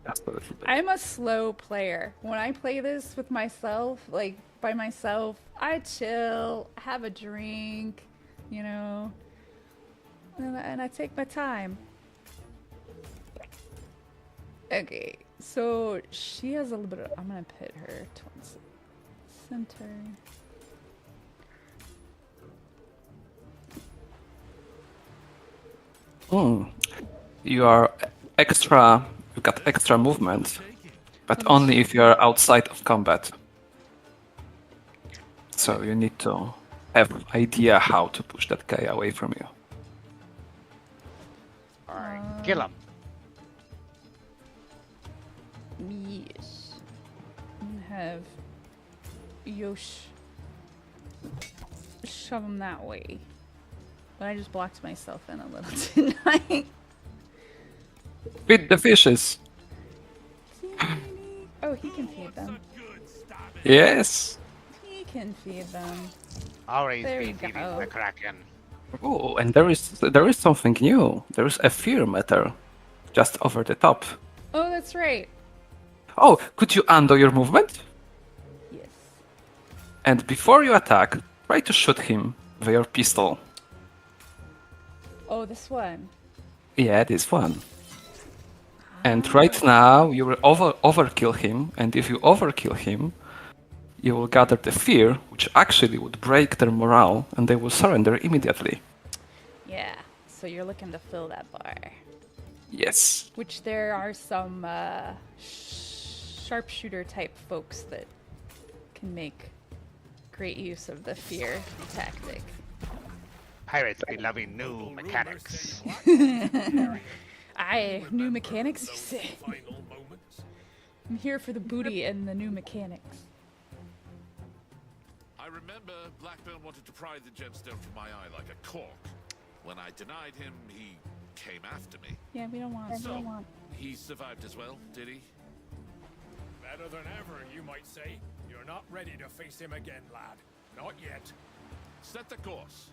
Just a little bit. I'm a slow player. When I play this with myself, like by myself, I chill, have a drink, you know, and I take my time. Okay, so she has a little bit of, I'm gonna put her towards the center. You got extra movement, but only if you are outside of combat. So you need to have idea how to push that guy away from you. Alright, kill him. Yes. And have Yosh shove him that way. But I just blocked myself in a little tonight. Feed the fishes! Oh, he can feed them. Yes! He can feed them. Always There be we feeding go. the Kraken. Oh, and there is something new. There is a fear meter just over the top. Oh, that's right. Oh, could you undo your movement? Yes. And before you attack, try to shoot him with your pistol. Oh, this one. Yeah, this one. And right now, you will overkill him, and if you overkill him, you will gather the fear, which actually would break their morale, and they will surrender immediately. Yeah. So you're looking to fill that bar. Yes. Which there are some sharpshooter type folks that can make great use of the fear tactic. Pirates be loving new mechanics. New mechanics, you say? I'm here for the booty and the new mechanics. I remember Blackburn wanted to pry the gemstone from my eye like a cork. When I denied him, he came after me. Yeah, we don't want. So, he survived as well, did he? Better than ever, you might say. You're not ready to face him again, lad. Not yet. Set the course.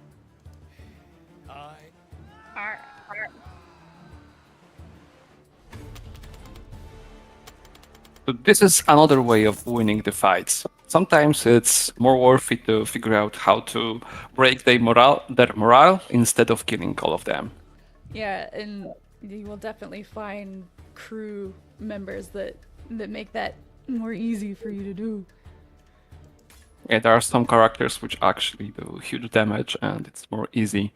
So this is another way of winning the fights. Sometimes it's more worth it to figure out how to break their morale instead of killing all of them. Yeah, and you will definitely find crew members that make that more easy for you to do. Yeah, there are some characters which actually do huge damage, and it's more easy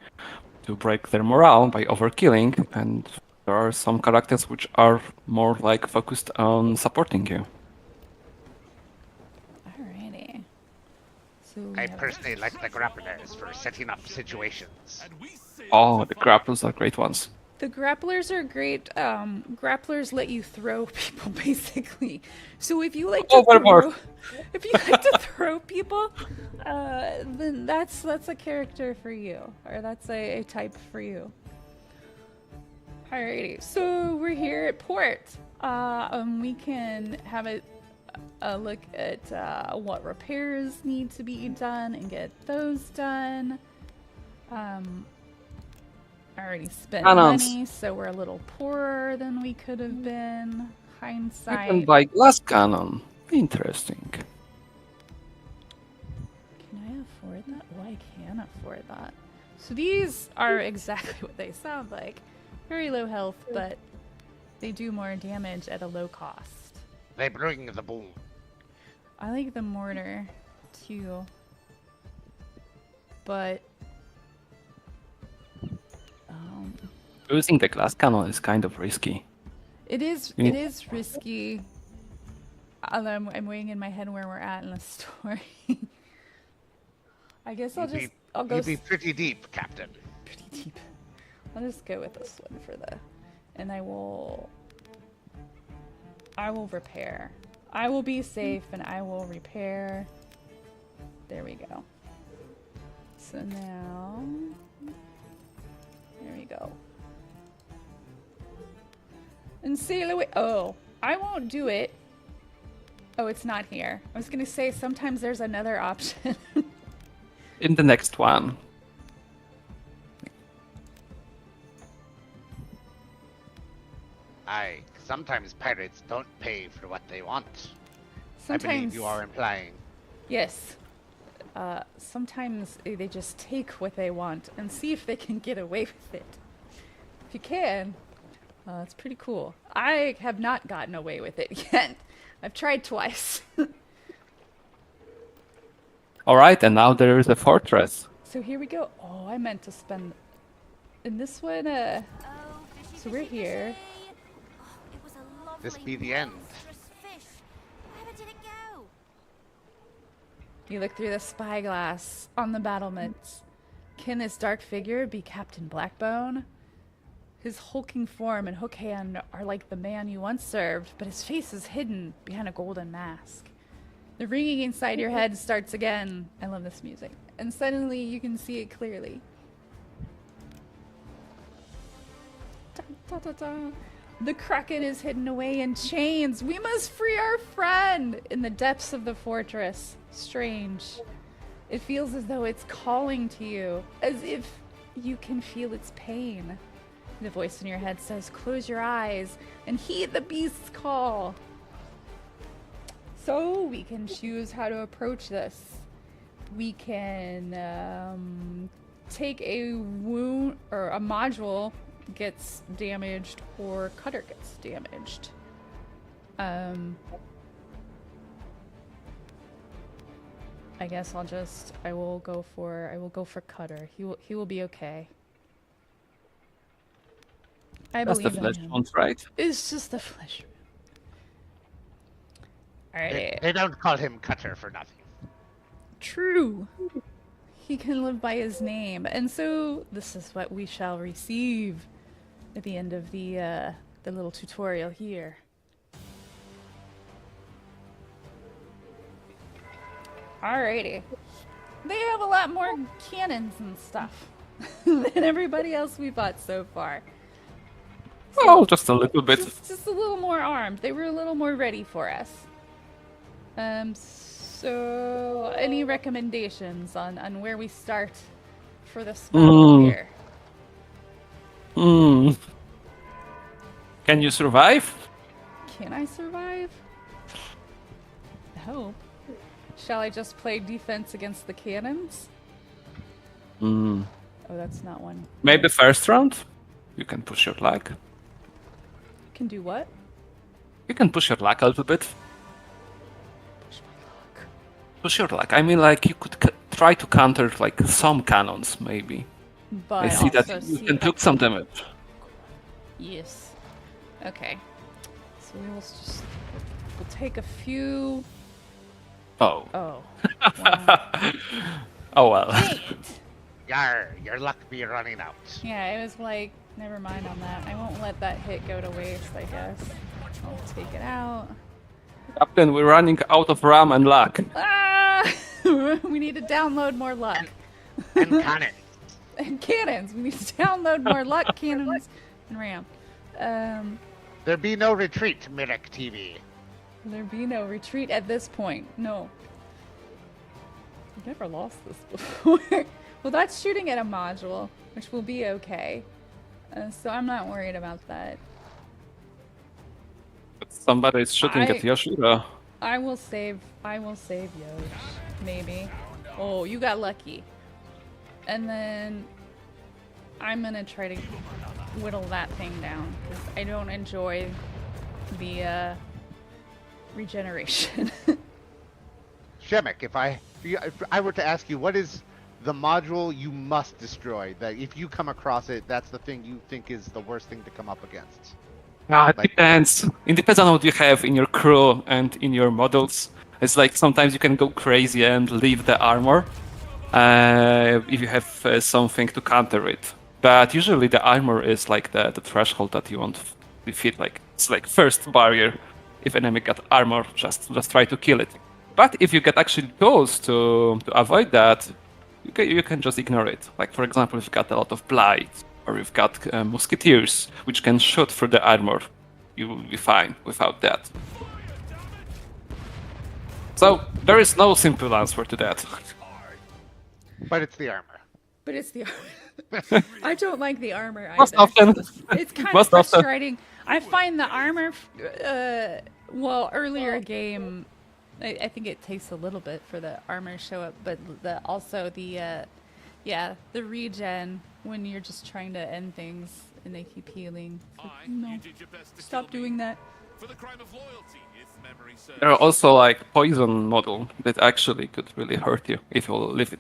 to break their morale by overkilling, and there are some characters which are more like focused on supporting you. Alrighty. So I personally like the grapplers for setting up situations. Oh, the grapples are great ones. the grapplers are great. Grapplers let you throw people basically. So if you like to throw people, then that's a character for you, or that's a type for you. Alrighty, so we're here at port. We can have a look at what repairs need to be done and get those done. I already spent money, so we're a little poorer than we could have been. Hindsight. You can buy glass cannon. Interesting. Can I afford that? Well, I can afford that. So these are exactly what they sound like. Very low health, but they do more damage at a low cost. They bring the boom. I like the mortar, too. But... using the glass cannon is kind of risky. It is risky. I'm weighing in my head where we're at in the story. I guess I'll go. You'd be pretty deep, Captain. Pretty deep. I'll just go with this one for and I will repair. I will be safe and I will repair. There we go. So now, there we go. And sail away. Oh, I won't do it. Oh, it's not here. I was gonna say sometimes there's another option. In the next one. Sometimes pirates don't pay for what they want. Sometimes, I believe you are implying. yes. Sometimes they just take what they want and see if they can get away with it. If you can, it's pretty cool. I have not gotten away with it yet. I've tried twice. Alright, and now there is a fortress. So here we go. Oh, I meant to spend... In this one, Oh, so we're here. Oh, it was a lovely, This be the end. monstrous fish. Where did it go? You look through the spyglass on the battlements. Can this dark figure be Captain Blackbone? His hulking form and hook hand are like the man you once served, but his face is hidden behind a golden mask. The ringing inside your head starts again. I love this music. And suddenly you can see it clearly. Dun, dun, dun, dun. The Kraken is hidden away in chains. We must free our friend in the depths of the fortress. Strange. It feels as though it's calling to you, as if you can feel its pain. The voice in your head says, close your eyes and heed the beast's call. So we can choose how to approach this. We can take a wound, or a module gets damaged, or cutter gets damaged. I guess I will go for cutter. He will be okay. I That's the believe in flesh him. wound, right? It's just the flesh. Alright. They don't call him Cutter for nothing. True. He can live by his name. And so this is what we shall receive at the end of the little tutorial here. Alrighty. They have a lot more cannons and stuff than everybody else we fought so far. Oh, just a little bit. Just a little more armed. They were a little more ready for us. So any recommendations on where we start for this battle here? Can you survive? Can I survive? I hope. Shall I just play defense against the cannons? Oh, that's not one. Maybe first round? You can push your luck. Can do what? You can push your luck a little bit. Push your luck. I mean, like, you could try to counter, like, some cannons, maybe. But I see that also you see can if I took some damage. Yes. Okay. So we'll take a few. Oh. Oh. Wow. Oh well. Dang it. Yar, your luck be running out. Yeah, it was like, never mind on that. I won't let that hit go to waste, I guess. I'll take it out. Captain, we're running out of RAM and luck. Ah! We need to download more luck. And cannon. And cannons. We need to download more luck, cannons, and RAM. There be no retreat, Mirek TV. There be no retreat at this point. No. I've never lost this before. Well, that's shooting at a module, which will be okay. So I'm not worried about that. But somebody is shooting at Yoshida. I will save Yosh. Maybe. Oh, you got lucky. And then I'm gonna try to whittle that thing down because I don't enjoy the regeneration. Shemek, if I were to ask you, what is the module you must destroy? That if you come across it, that's the thing you think is the worst thing to come up against. It depends. It depends on what you have in your crew and in your models. It's like sometimes you can go crazy and leave the armor if you have something to counter it. But usually the armor is like the threshold that you want to defeat. Like it's like first barrier if enemy got armor, just try to kill it. But if you get actually tools to avoid that, you can just ignore it. Like for example, if you've got a lot of blight, or you've got musketeers which can shoot through the armor, you will be fine without that. So there is no simple answer to that. But it's the armor. But it's the armor. I don't like the armor either. Most often. It's kind of Most often. frustrating. I find the armor, well, earlier game, I think it takes a little bit for the armor to show up, but also the regen when you're just trying to end things and they keep healing. It's like, no, You did your best to stop kill me. doing that. For the crime of loyalty, if memory serves. There are also like poison model that actually could really hurt you if you leave it.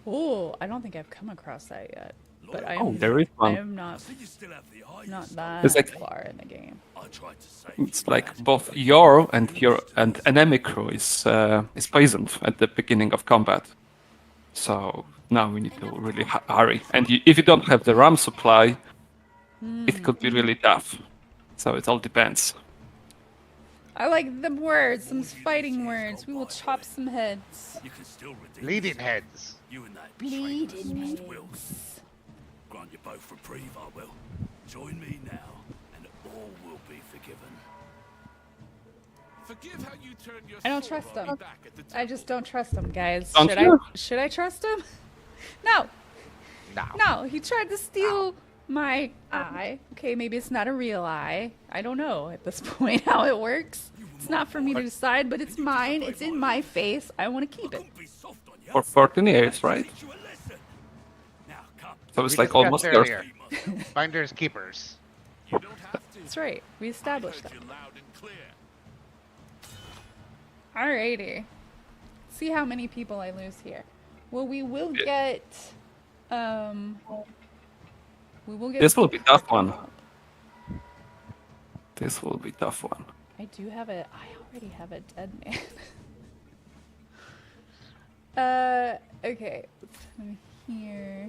Oh, I don't think I've come across that yet. But I Oh, am, there is one. I am not You still have the eye. that It's like- far in the game. I tried to save It's you, like lad. both your and enemy crew is poisoned at the beginning of combat. So now we need to really hurry. And if you don't have the RAM supply, it could be really tough. So it all depends. I like them words, some fighting words. We will chop some heads. You can still redeem Bleeding yourself. heads. You and that Bleeding traitor, Mr. heads. Wilkes. Grant you both reprieve, I will. Join me now, and all will be forgiven. Forgive how you turned your I don't sword trust on me them. back at the I just temple. don't trust him, guys. Don't Should you? should I trust him? No. No. No, he tried to steal my eye. Okay, maybe it's not a real eye. I don't know at this point how it works. It's not for me to decide, but it's mine. It's in my face. I want to keep it. Don't be soft on you. For 14 years, right? Teach you a lesson. Now come. So it's We like discussed almost yours. earlier. Finders keepers. You don't have to. That's right. We I established heard that. you loud and clear. Alrighty. See how many people I lose here. Well, we will get. We will get. This will be tough one. This will be tough one. I do have a. I already have a dead man. Okay. From here,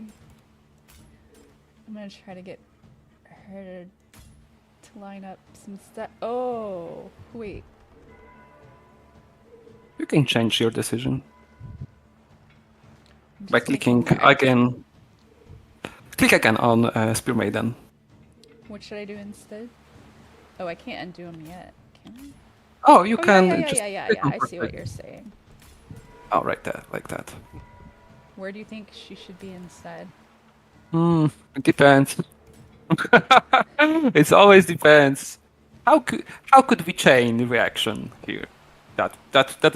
I'm gonna try to get her to line up some stuff. Oh, wait. You can change your decision I'm by just thinking clicking where- again. Click again on Spear Maiden. What should I do instead? Oh, I can't undo them yet. Can I? Oh, you Oh, can yeah, just yeah. click on I see what perfect. you're saying. Oh, right there, like that. Where do you think she should be instead? It depends. It always depends. How could we chain the reaction here? That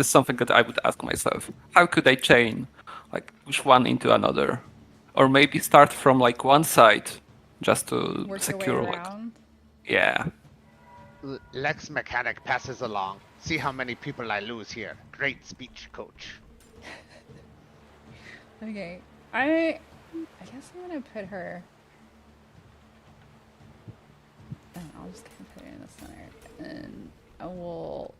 is something that I would ask myself. How could I chain, like push one into another, or maybe start from like one side, just to Work your secure way like around? yeah. Lex Mechanic passes along. See how many people I lose here. Great speech, coach. Okay. I guess I'm gonna put her. I'll just kind of put her in the center, and I will.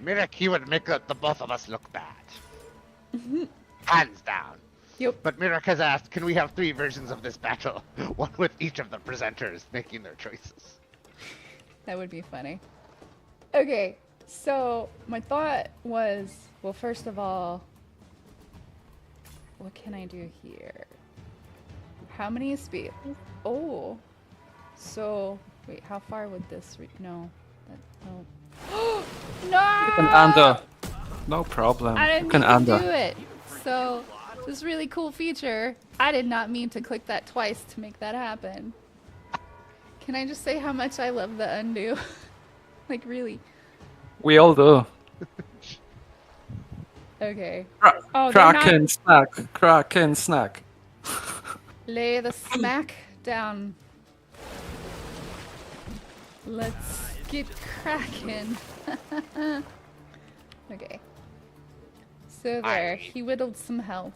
Mirek, you would make the both of us look bad. Hands down. Yep. But Mirek has asked, can we have 3 versions of this battle? One with each of the presenters making their choices. That would be funny. Okay, so my thought was, well, first of all, what can I do here? How many speed? Oh, so wait, how far would this? No, no. No! You can undo. No problem. I You didn't can mean to undo. do it. So this really cool feature. I did not mean to click that twice to make that happen. Can I just say how much I love the undo? Like really. We all do. Okay. Cra- Oh, they're not- Kraken snack. Kraken snack. Lay the smack down. Let's get cracking. Okay. So there, Aye. he whittled some health.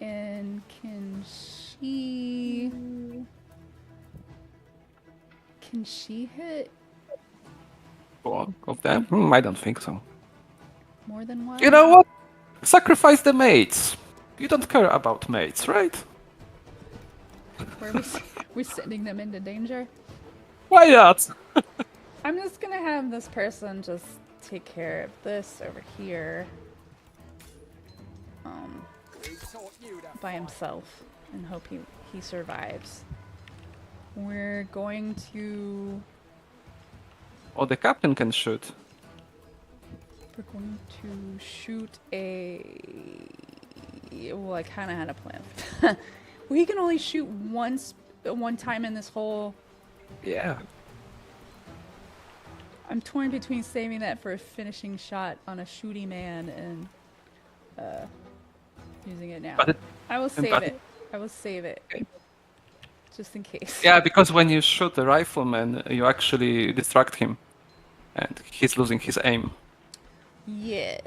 And can she... Can she hit All of them? I don't think so. more than one? You know what? Sacrifice the mates. You don't care about mates, right? Were we sending them into danger? Why not? I'm just gonna have this person just take care of this over here. By himself and hope he survives. We're going to... Oh, the captain can shoot. We're going to shoot a... Well, I kind of had a plan. Well, he can only shoot one time in this whole... Yeah. I'm torn between saving that for a finishing shot on a shooty man and using it now. But I will save but- it. I will save it. Okay. Just in case. Yeah, because when you shoot the rifleman, you actually distract him. And he's losing his aim. Yes.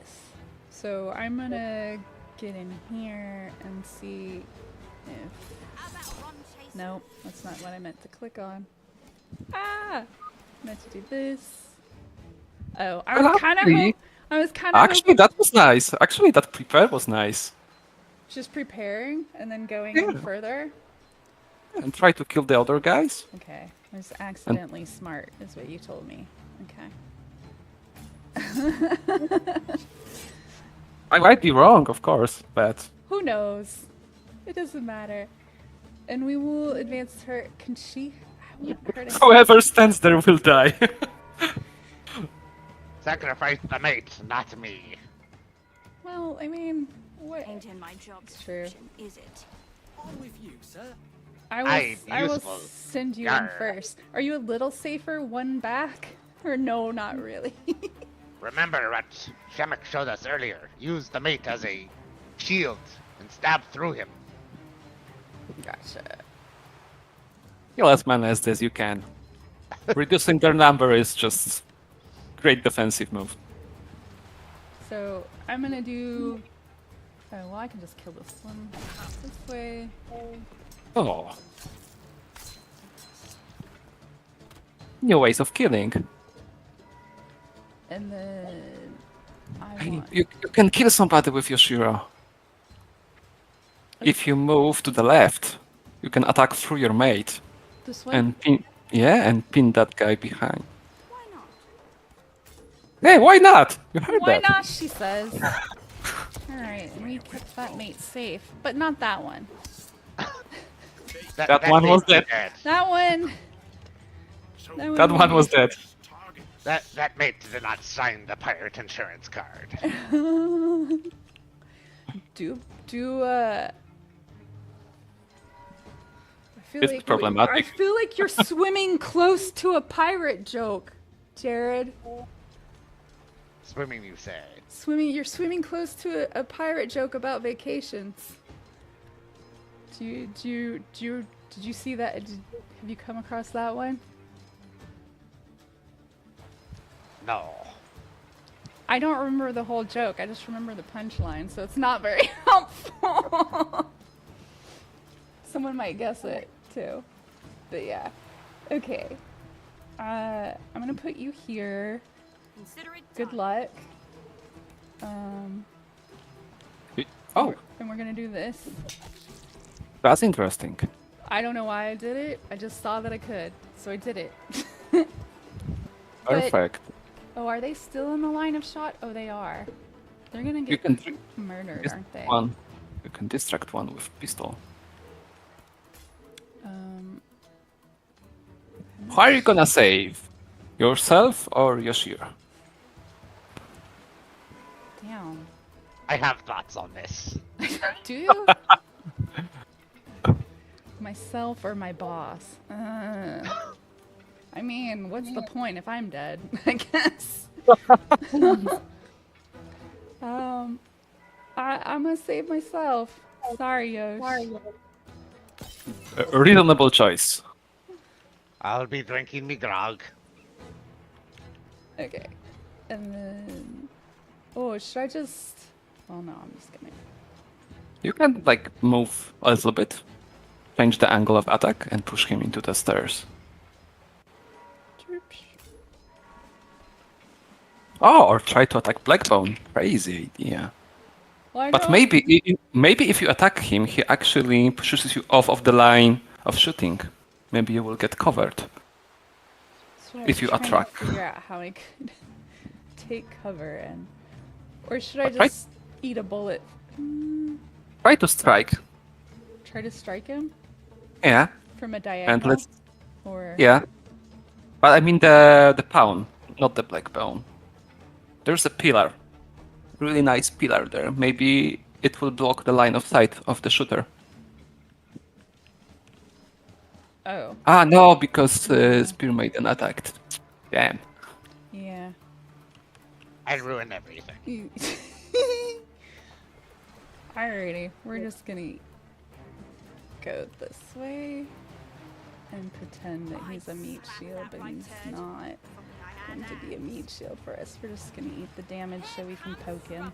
So I'm gonna get in here and see if... How about one chase? Nope, that's not what I meant to click on. Ah! Meant to do this. Oh, I was kind of... Actually- I was kind of... Actually, that was nice. Actually, that prepare was nice. Just preparing and then going Yeah. in further? And try to kill the other guys. Okay. I was accidentally smart, is what you told me. Okay. I might be wrong, of course, but Who knows? It doesn't matter. And we will advance her. Can she? I want her to. whoever stands there will die. Sacrifice the mate, not me. Well, I mean, what? Ain't in my job It's true. description, is it? I'm with you, sir. I I'm will useful. send you in Yarr. first. Are you a little safer one back? Or no, not really. Remember what Shemek showed us earlier. Use the mate as a shield and stab through him. Gotcha. Kill as many as you can. Reducing their number is just great defensive move. So I'm gonna do. Oh well, I can just kill this one this way. Oh. New ways of killing. And then I You, want. you can kill somebody with your Shiro. If you move to the left, you can attack through your mate This way? and pin that guy behind. Why not? Hey, why not? You heard Why that? not, she says. Alright, and we kept that mate safe. But not that one. That one was mate dead. That one! So That one was dead. target. That mate did not sign the pirate insurance card. I feel It's like problematic. I feel like you're swimming close to a pirate joke, Jared. Swimming, you say? You're swimming close to a pirate joke about vacations. Did you see that? Have you come across that one? No. I don't remember the whole joke. I just remember the punchline, so it's not very helpful. Someone might guess it too, but yeah. Okay. I'm gonna put you here. Consider it Good done. luck. Oh, And we're gonna do this. that's interesting. I don't know why I did it. I just saw that I could, so I did it. Perfect. Oh, are they still in the line of shot? Oh, they are. They're gonna You get can murdered, distract aren't they? one. You can distract one with pistol. Who are you gonna save? Yourself or Yoshiro? Damn. I have thoughts on this. Do you? Myself or my boss? I mean, what's the point if I'm dead? I guess. I'm gonna save myself. Sorry, Yosh. A reasonable choice. I'll be drinking me grog. Okay. And then... Oh, should I just... Oh no, I'm just gonna... You can like move a little bit, change the angle of attack, and push him into the stairs. Oh, or try to attack Blackbone. Crazy idea. Well, I But don't- maybe if you attack him, he actually pushes you off of the line of shooting. Maybe you will get covered. That's what I If you was trying attract. to figure out how I could take cover and, or should I Right. just eat a bullet? Try to strike. Try to strike him Yeah. from a And diagonal, let's. or Yeah. But I mean the pawn, not the black pawn. There's a pillar. Really nice pillar there. Maybe it will block the line of sight of the shooter. oh Ah, no, because Spear Maiden attacked. Damn. yeah. I ruin everything. Alrighty, we're just gonna go this way and pretend that he's a meat shield, but he's not going to be a meat shield for us. We're just gonna eat the damage so we can poke him.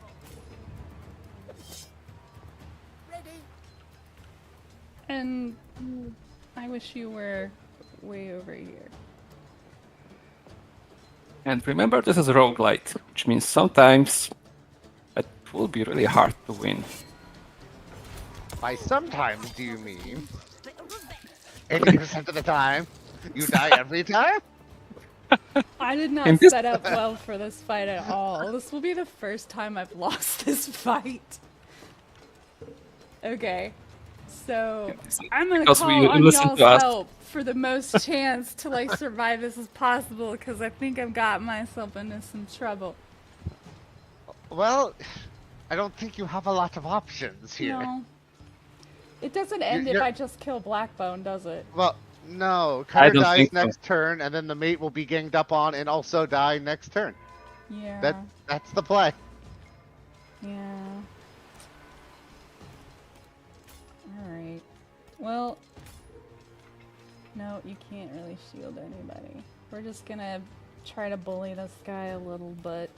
And I wish you were way over here. And remember, this is rogue-lite, which means sometimes it will be really hard to win. By sometimes, do you mean 80% of the time? You die every time? I did not In this- set up well for this fight at all. This will be the first time I've lost this fight. Okay, so I'm gonna Because call we on listen y'all's to us. help for the most chance to like survive this as possible, because I think I've got myself into some trouble. Well, I don't think you have a lot of options here. No, it doesn't end if you're- I just kill Blackbone, does it? Well, no. I Cutter don't dies think so. next turn, and then the mate will be ganged up on and also die next turn. Yeah. That's the play. Yeah. Alright. Well, no, you can't really shield anybody. We're just gonna try to bully this guy a little bit.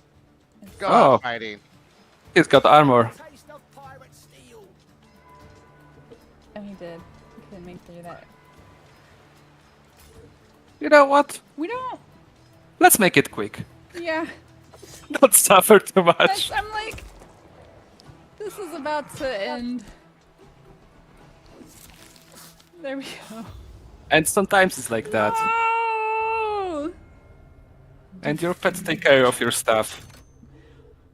Go Oh. on, fighting. He's got armor. Taste of pirate steel. Oh, he did. He couldn't make through that. You know what? We don't. Let's make it quick. Yeah. Don't suffer too much. I'm like, this is about to end. There we go. And sometimes it's like that. Oh! And your pets take care of your stuff.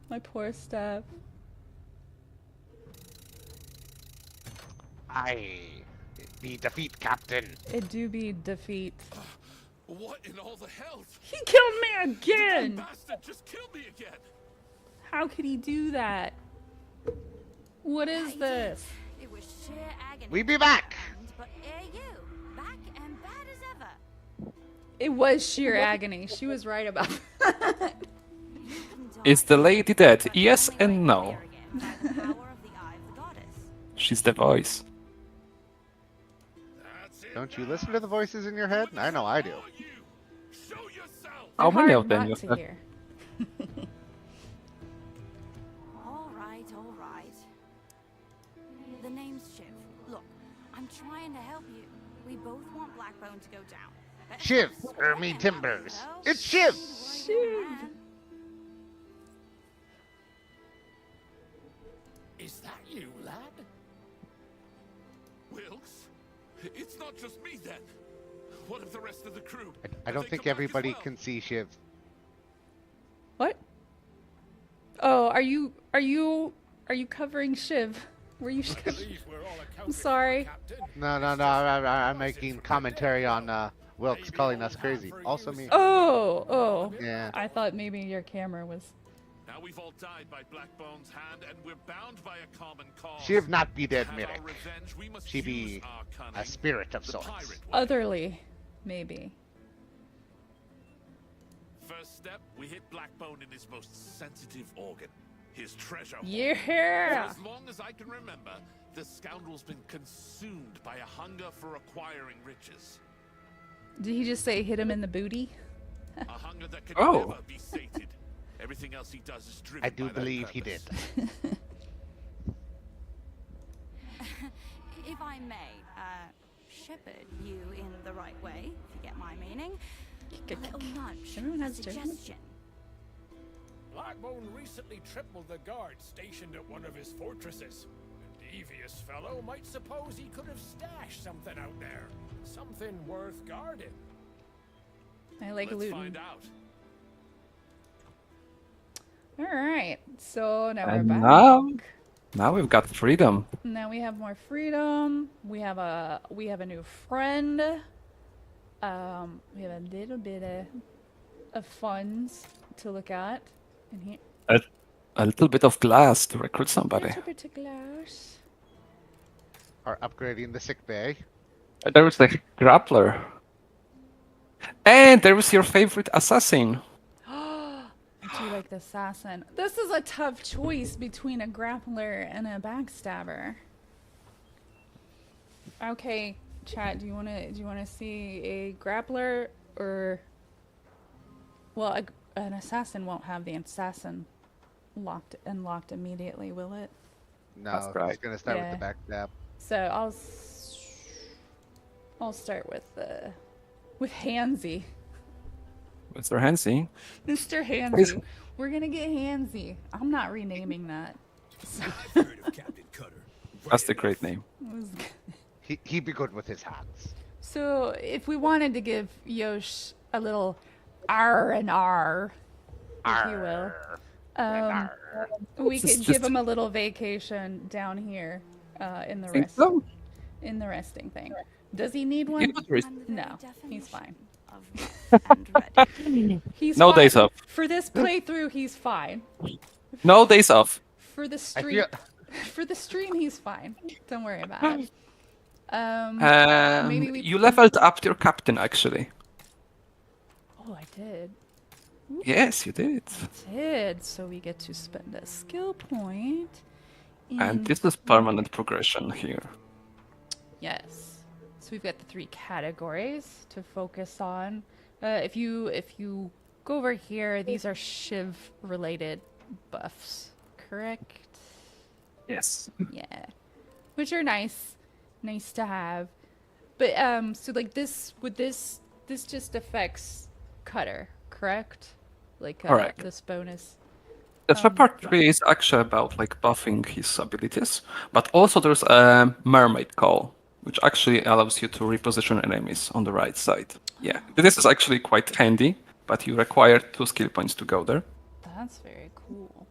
My poor staff. I be defeat, Captain. It do be defeat. What in all the hell? He killed me That again! bastard just killed me again. How could he do that? What is this? It was sheer agony. We be back. But ere you, back and bad as ever. It was sheer agony. She was right about that. Is the lady dead? Yes and no. She's the voice. That's it. Don't you listen to the voices in your head? I know I do. Who are you? Show yourself. How many Hard of them not you to have? hear. All right, all right. The name's Shiv. Look, I'm trying to help you. We both want Blackbone to go down. Better Shiv, stop Ermy worrying Timbers. about It's Shiv. Shiv. Is that you, lad? Wilkes? It's not just me then. What of the rest of the crew? I don't think everybody can see Shiv. What? Oh, are you covering Shiv? Were you? Believe we're all accounted for, sorry. Captain. No, I'm making commentary on Wilkes calling us crazy. Also me. Oh. Yeah. I thought maybe your camera was. Now we've all died by Blackbone's hand, and we're bound by a common cause. Shiv not be dead, To have Mirik. our revenge, we must She use be our cunning, a spirit of the sorts. pirate way. Otherly, maybe. First step, we hit Blackbone in his most sensitive organ, his treasure. hole. Yeah. For as long as I can remember, the scoundrel's been consumed by a hunger for acquiring riches. Did he just say hit him in the booty? A hunger that can Oh. never be sated. Everything else he does is driven I do by that believe he did. purpose. If I may, shepherd you in the right way, if you get my meaning. A little nudge, Everyone a has judgment. suggestion. Blackbone recently tripled the guards stationed at one of his fortresses. And devious fellow might suppose he could have stashed something out there. Something worth guarding. I like Let's looting. find out. All right, so now we're And back. now we've got freedom. Now we have more freedom. We have a new friend. We have a little bit of funds to look at in here. A little bit of glass to recruit somebody. Little bit of glass. Are upgrading the sick bay. There was the grappler. And there was your favorite assassin. I do like the assassin. This is a tough choice between a grappler and a backstabber. Okay, chat. Do you wanna see a grappler or? Well, an assassin won't have the assassin unlocked immediately, will it? No, That's right. he's gonna start Yeah. with the backstab. So I'll start with Hansy. Mr. Hansi. Mr. Hansy. We're gonna get Hansy. I'm not renaming that. Heard of Captain Cutter. That's the great name. He'd be good with his hands. So if we wanted to give Yosh a little R&R, if you will, we could give him a little vacation down here in the Think rest so? in the resting thing. Does he need one? Yeah, but there is- I'm the very No, he's definition fine. of rough and ready. He's No fine. days off. For this playthrough, he's fine. No days off. For the I stream, feel for the stream, he's fine. Don't worry about it. Maybe we. You leveled up your captain, actually. Oh, I did. Yes, you did. Did so we get to spend a skill point. And in this is permanent progression here. Yes. So we've got the 3 categories to focus on. If you go over here, these are Shiv related buffs, correct? Yes. Yeah. Which are nice to have. But so like this just affects Cutter, correct? Like Correct. this bonus. The part 3 is actually about like buffing his abilities, but also there's a mermaid call, which actually allows you to reposition enemies on the right side. Yeah, this is actually quite handy, but you require 2 skill points to go there. That's very cool.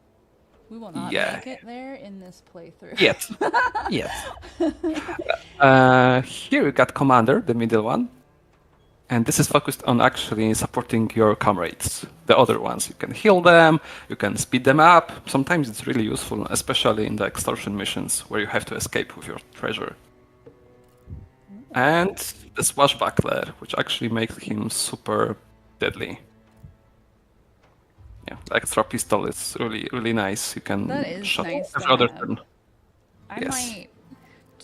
We will not Yeah. make it there in this playthrough. Yet. Yet. Here you got Commander, the middle one. And this is focused on actually supporting your comrades. The other ones, you can heal them, you can speed them up. Sometimes it's really useful, especially in the extortion missions where you have to escape with your treasure. And the swashbuckler, which actually makes him super deadly. Yeah, the extra pistol is really, really nice. You can That is shot nice every to other have. turn. I Yes. might.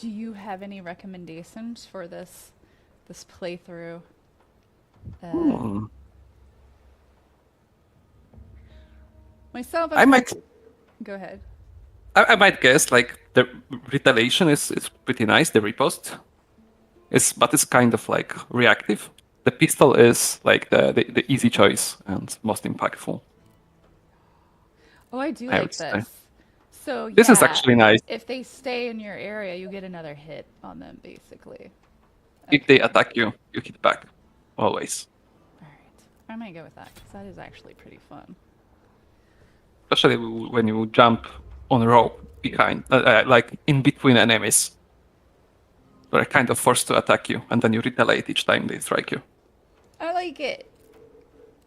Do you have any recommendations for this playthrough? Hmm. Myself, I might go ahead. I might guess like the retaliation is pretty nice, the riposte. But it's kind of like reactive. The pistol is like the easy choice and most impactful. Oh, I do I like would say. this. So This is yeah, actually nice. If they stay in your area, you get another hit on them, basically. If they attack you, you hit back. Always. All right, I might go with that because that is actually pretty fun. Especially when you jump on a rope behind, like in between enemies. They're kind of forced to attack you, and then you retaliate each time they strike you. I like it.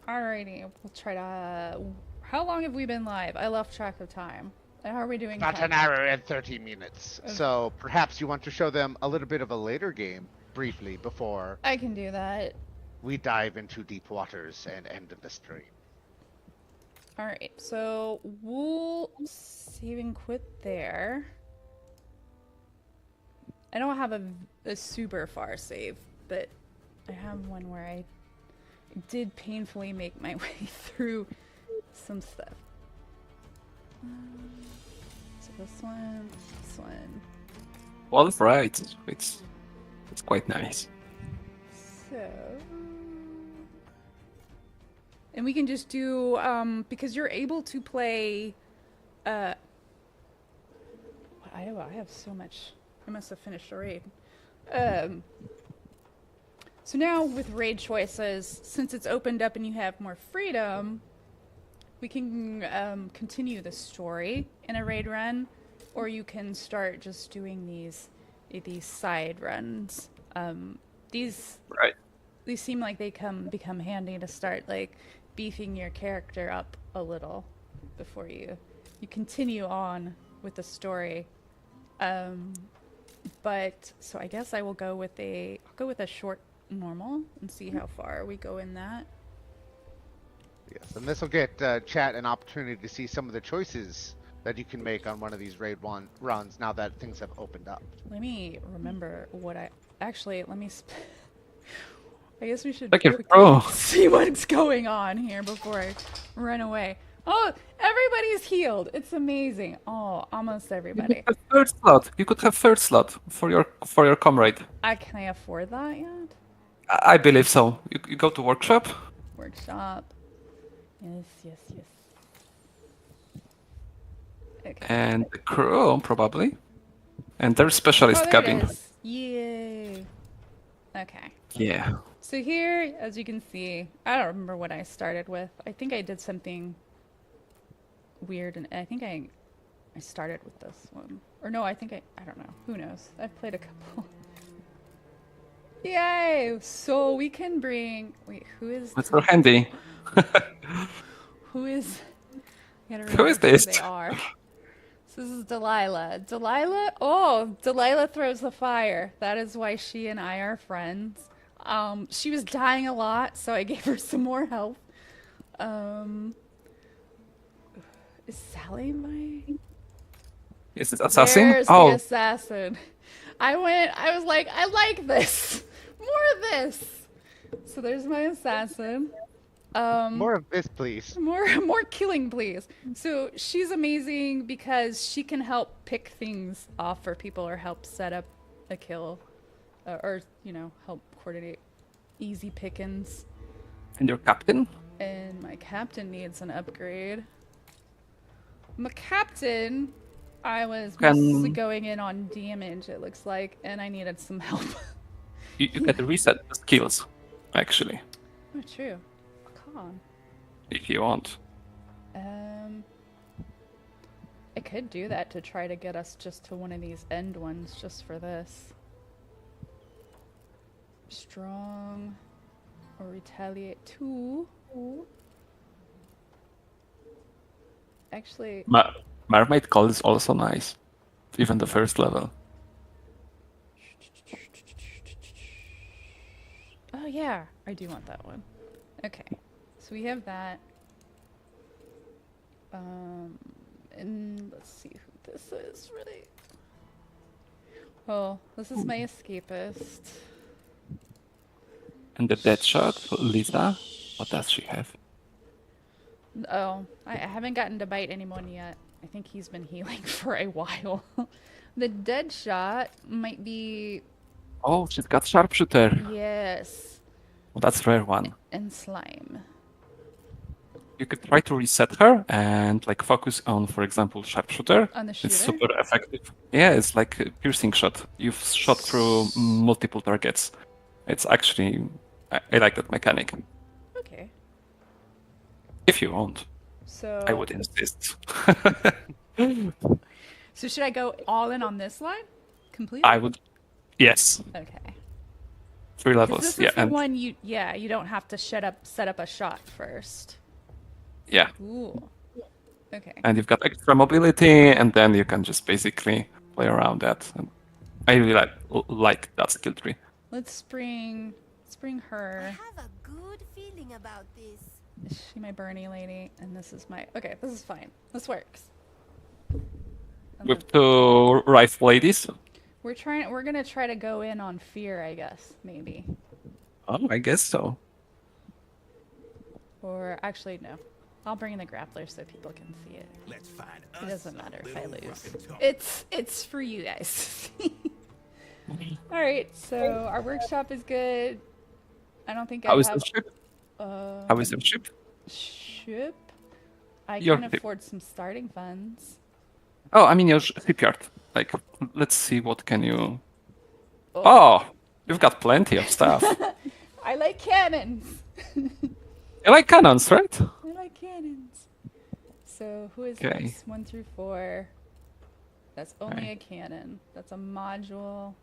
Alrighty, we'll try to. How long have we been live? I lost track of time. How are we doing? About time? an hour and 30 minutes. So perhaps you want to show them a little bit of a later game briefly before I can do that. we dive into deep waters and end the stream. Alright, so we'll save and quit there. I don't have a super far save, but I have one where I did painfully make my way through some stuff. So this one. All right, it's quite nice. So, and we can just do because you're able to play. I have so much. I must have finished a raid. So now with raid choices, since it's opened up and you have more freedom, we can continue the story in a raid run, or you can start just doing these side runs. These Right. these seem like they become handy to start like beefing your character up a little before you continue on with the story. But so I guess I will go with a short normal and see how far we go in that. Yes, and this will get chat an opportunity to see some of the choices that you can make on one of these raid one runs now that things have opened up. Let me remember what I actually. Let me. I guess we should Like you're quickly pro. see what's going on here before I run away. Oh, everybody's healed. It's amazing. Oh, almost everybody. A third slot. You could have third slot for your comrade. Can I afford that yet? I believe so. You go to workshop. Workshop. Yes. Okay. And the crew, probably. And their specialist there cabin. it is. Yay. Okay. Yeah. So here, as you can see, I don't remember what I started with. I think I did something weird, and I think I started with this one. Or no, I don't know. Who knows? I've played a couple. Yay! So we can bring... Wait, who is... It's so handy. Who is... I gotta Who is remember this? they are. So this is Delilah. Delilah throws the fire. That is why she and I are friends. She was dying a lot, so I gave her some more help. Is Sally my... Is it assassin? There's the assassin. I was like, I like this. More of this. So there's my assassin. More of this, please. More killing, please. So she's amazing because she can help pick things off for people or help set up a kill, or help coordinate easy pickings. And your captain? And my captain needs an upgrade. My captain, I was mostly going in on damage, it looks like, and I needed some help. You can reset the skills, actually, Oh, true. Con. if you want. I could do that to try to get us just to one of these end ones, just for this. Strong or retaliate 2. Actually, Mermaid Call is also nice, even the first level. oh yeah, I do want that one. Okay, so we have that. And let's see who this is, really. Well, this is my escapist. And the dead shot, Lisa, what does she have? Oh, I haven't gotten to bite anyone yet. I think he's been healing for a while. The dead shot might be... Oh, she's got sharpshooter. Yes. Well, that's a rare one. And slime. You could try to reset her and focus on, for example, sharpshooter. On the shooter? It's super effective. Yeah, it's like a piercing shot. You've shot through multiple targets. It's actually... I like that mechanic. Okay. If you want. So... I would insist. So should I go all in on this line? Completely? I would... Yes. Okay. 3 'Cause levels. this Yeah, is the and one you don't have to set up a shot first. yeah. Ooh. Okay. And you've got extra mobility, and then you can just basically play around that. And I really like that skill tree. Let's bring I her. have a good feeling about this. Is she my Bernie lady? And this is my... Okay, this is fine. This works. And With 2 rifle ladies. we're gonna try to go in on fear, I guess, maybe. Oh, I guess so. Or actually, no. I'll bring the grappler so people can see it. Let's find It doesn't matter if I lose. It's It's for you guys. All right, so our workshop is good. I don't think I How is have the ship? a How is the ship? ship. I Your can ship. afford some starting funds. Oh, I mean your shipyard. Like, let's see what can you. Oh, you've got plenty of stuff. I like cannons. You like cannons, right? I like cannons. So who is Okay. this? 1 through 4. That's only Okay. a cannon. That's a module.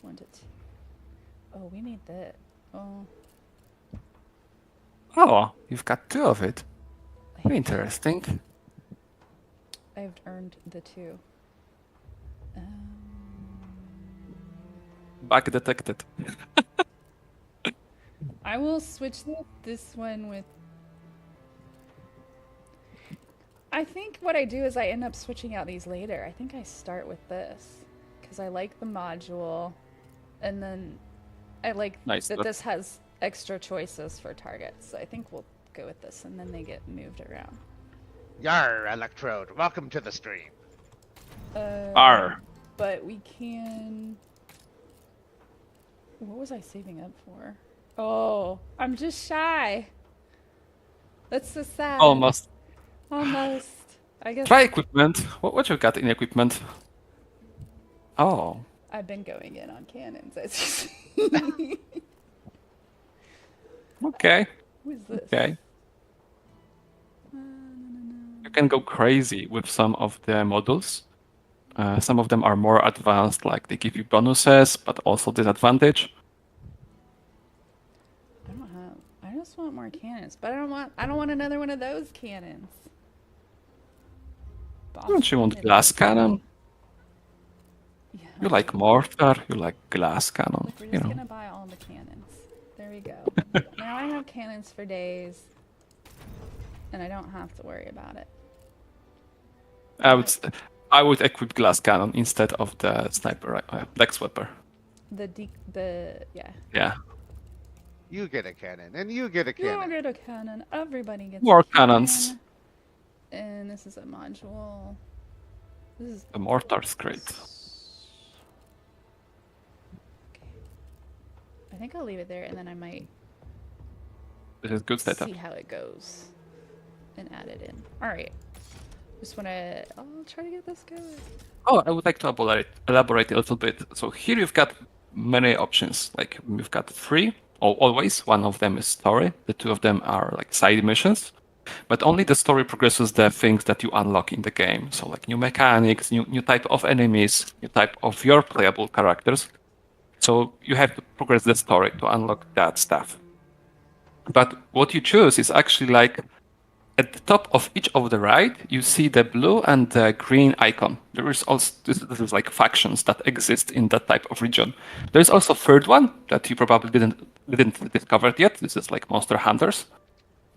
1 to 2. Oh, we need that. Oh, Oh, you've got 2 of it. Interesting. I've earned the 2. Bug detected. I will switch this one with. I think what I do is I end up switching out these later. I think I start with this because I like the module, and then I like Nice. that this has extra choices for targets. So I think we'll go with this, and then they get moved around. Yar, Electrode. Welcome to the stream. R. But we can. What was I saving up for? Oh, I'm just shy. That's so sad. Almost. Almost. I guess Try equipment. What you got in equipment? Oh. I've been going in on cannons, as you see. Okay. Who is this? Okay. You can go crazy with some of the models. Some of them are more advanced, like they give you bonuses, but also disadvantage. I don't have. I just want more cannons, but I don't want another one of those cannons. Don't you want glass cannon? Yeah. You like mortar, you like glass cannon, Look, we're you just know. gonna buy all the cannons. There we go. Now I have cannons for days, and I don't have to worry about it. I would equip glass cannon instead of the sniper, leg sweeper. Yeah. Yeah. You get a cannon, and you get a You cannon. get a cannon. Everybody gets More a cannon. cannons. And this is a module. This is The mortar's great. okay. I think I'll leave it there, and then I might This is good setup. see how it goes and add it in. All right. Just wanna. I'll try to get this going. Oh, I would like to elaborate a little bit. So here you've got many options. Like you've got 3, always. One of them is story. The 2 of them are like side missions. But only the story progresses the things that you unlock in the game. So like new mechanics, new type of enemies, new type of your playable characters. So you have to progress the story to unlock that stuff. But what you choose is actually like at the top of each of the ride, you see the blue and the green icon. There is also this is like factions that exist in that type of region. There is also a third one that you probably didn't discover yet. This is like Monster Hunters.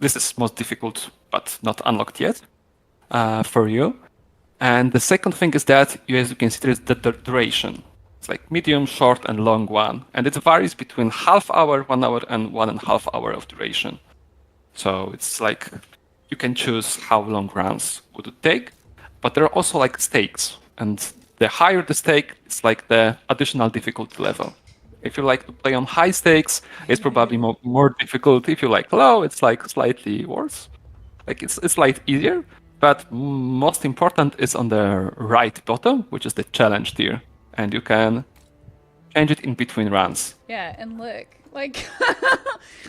This is most difficult, but not unlocked yet for you. And the second thing is that, as you can see, there is the duration. It's like medium, short, and long one. And it varies between half hour, 1 hour, and 1.5 hour of duration. So it's like you can choose how long rounds would it take. But there are also like stakes. And the higher the stake, it's like the additional difficulty level. If you like to play on high stakes, it's probably more difficult. If you like low, it's like slightly worse. Like it's slightly easier. But most important is on the right bottom, which is the challenge tier. And you can change it in between runs. Yeah, and look, like,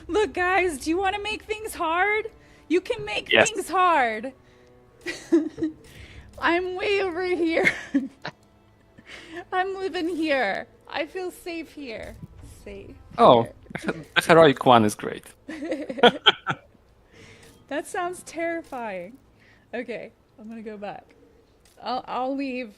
look, guys, do you want to make things hard? You can make Yes. things hard. I'm way over here. I'm living here. I feel safe here. Safe. Oh, here. the heroic one is great. That sounds terrifying. Okay, I'm gonna go back. I'll leave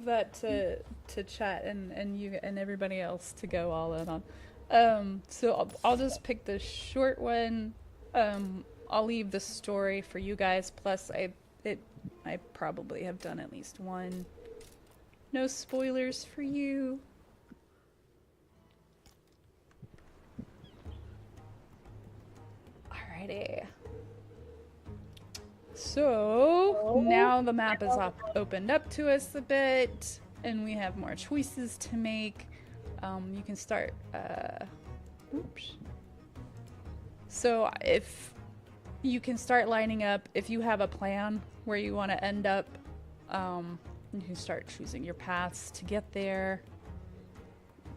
that to chat and you and everybody else to go all in on. So I'll just pick the short one. I'll leave the story for you guys. Plus, I probably have done at least one. No spoilers for you. Alrighty. So now the map is opened up to us a bit, and we have more choices to make. You can start. Oops. So if you can start lining up, if you have a plan where you want to end up You can start choosing your paths to get there.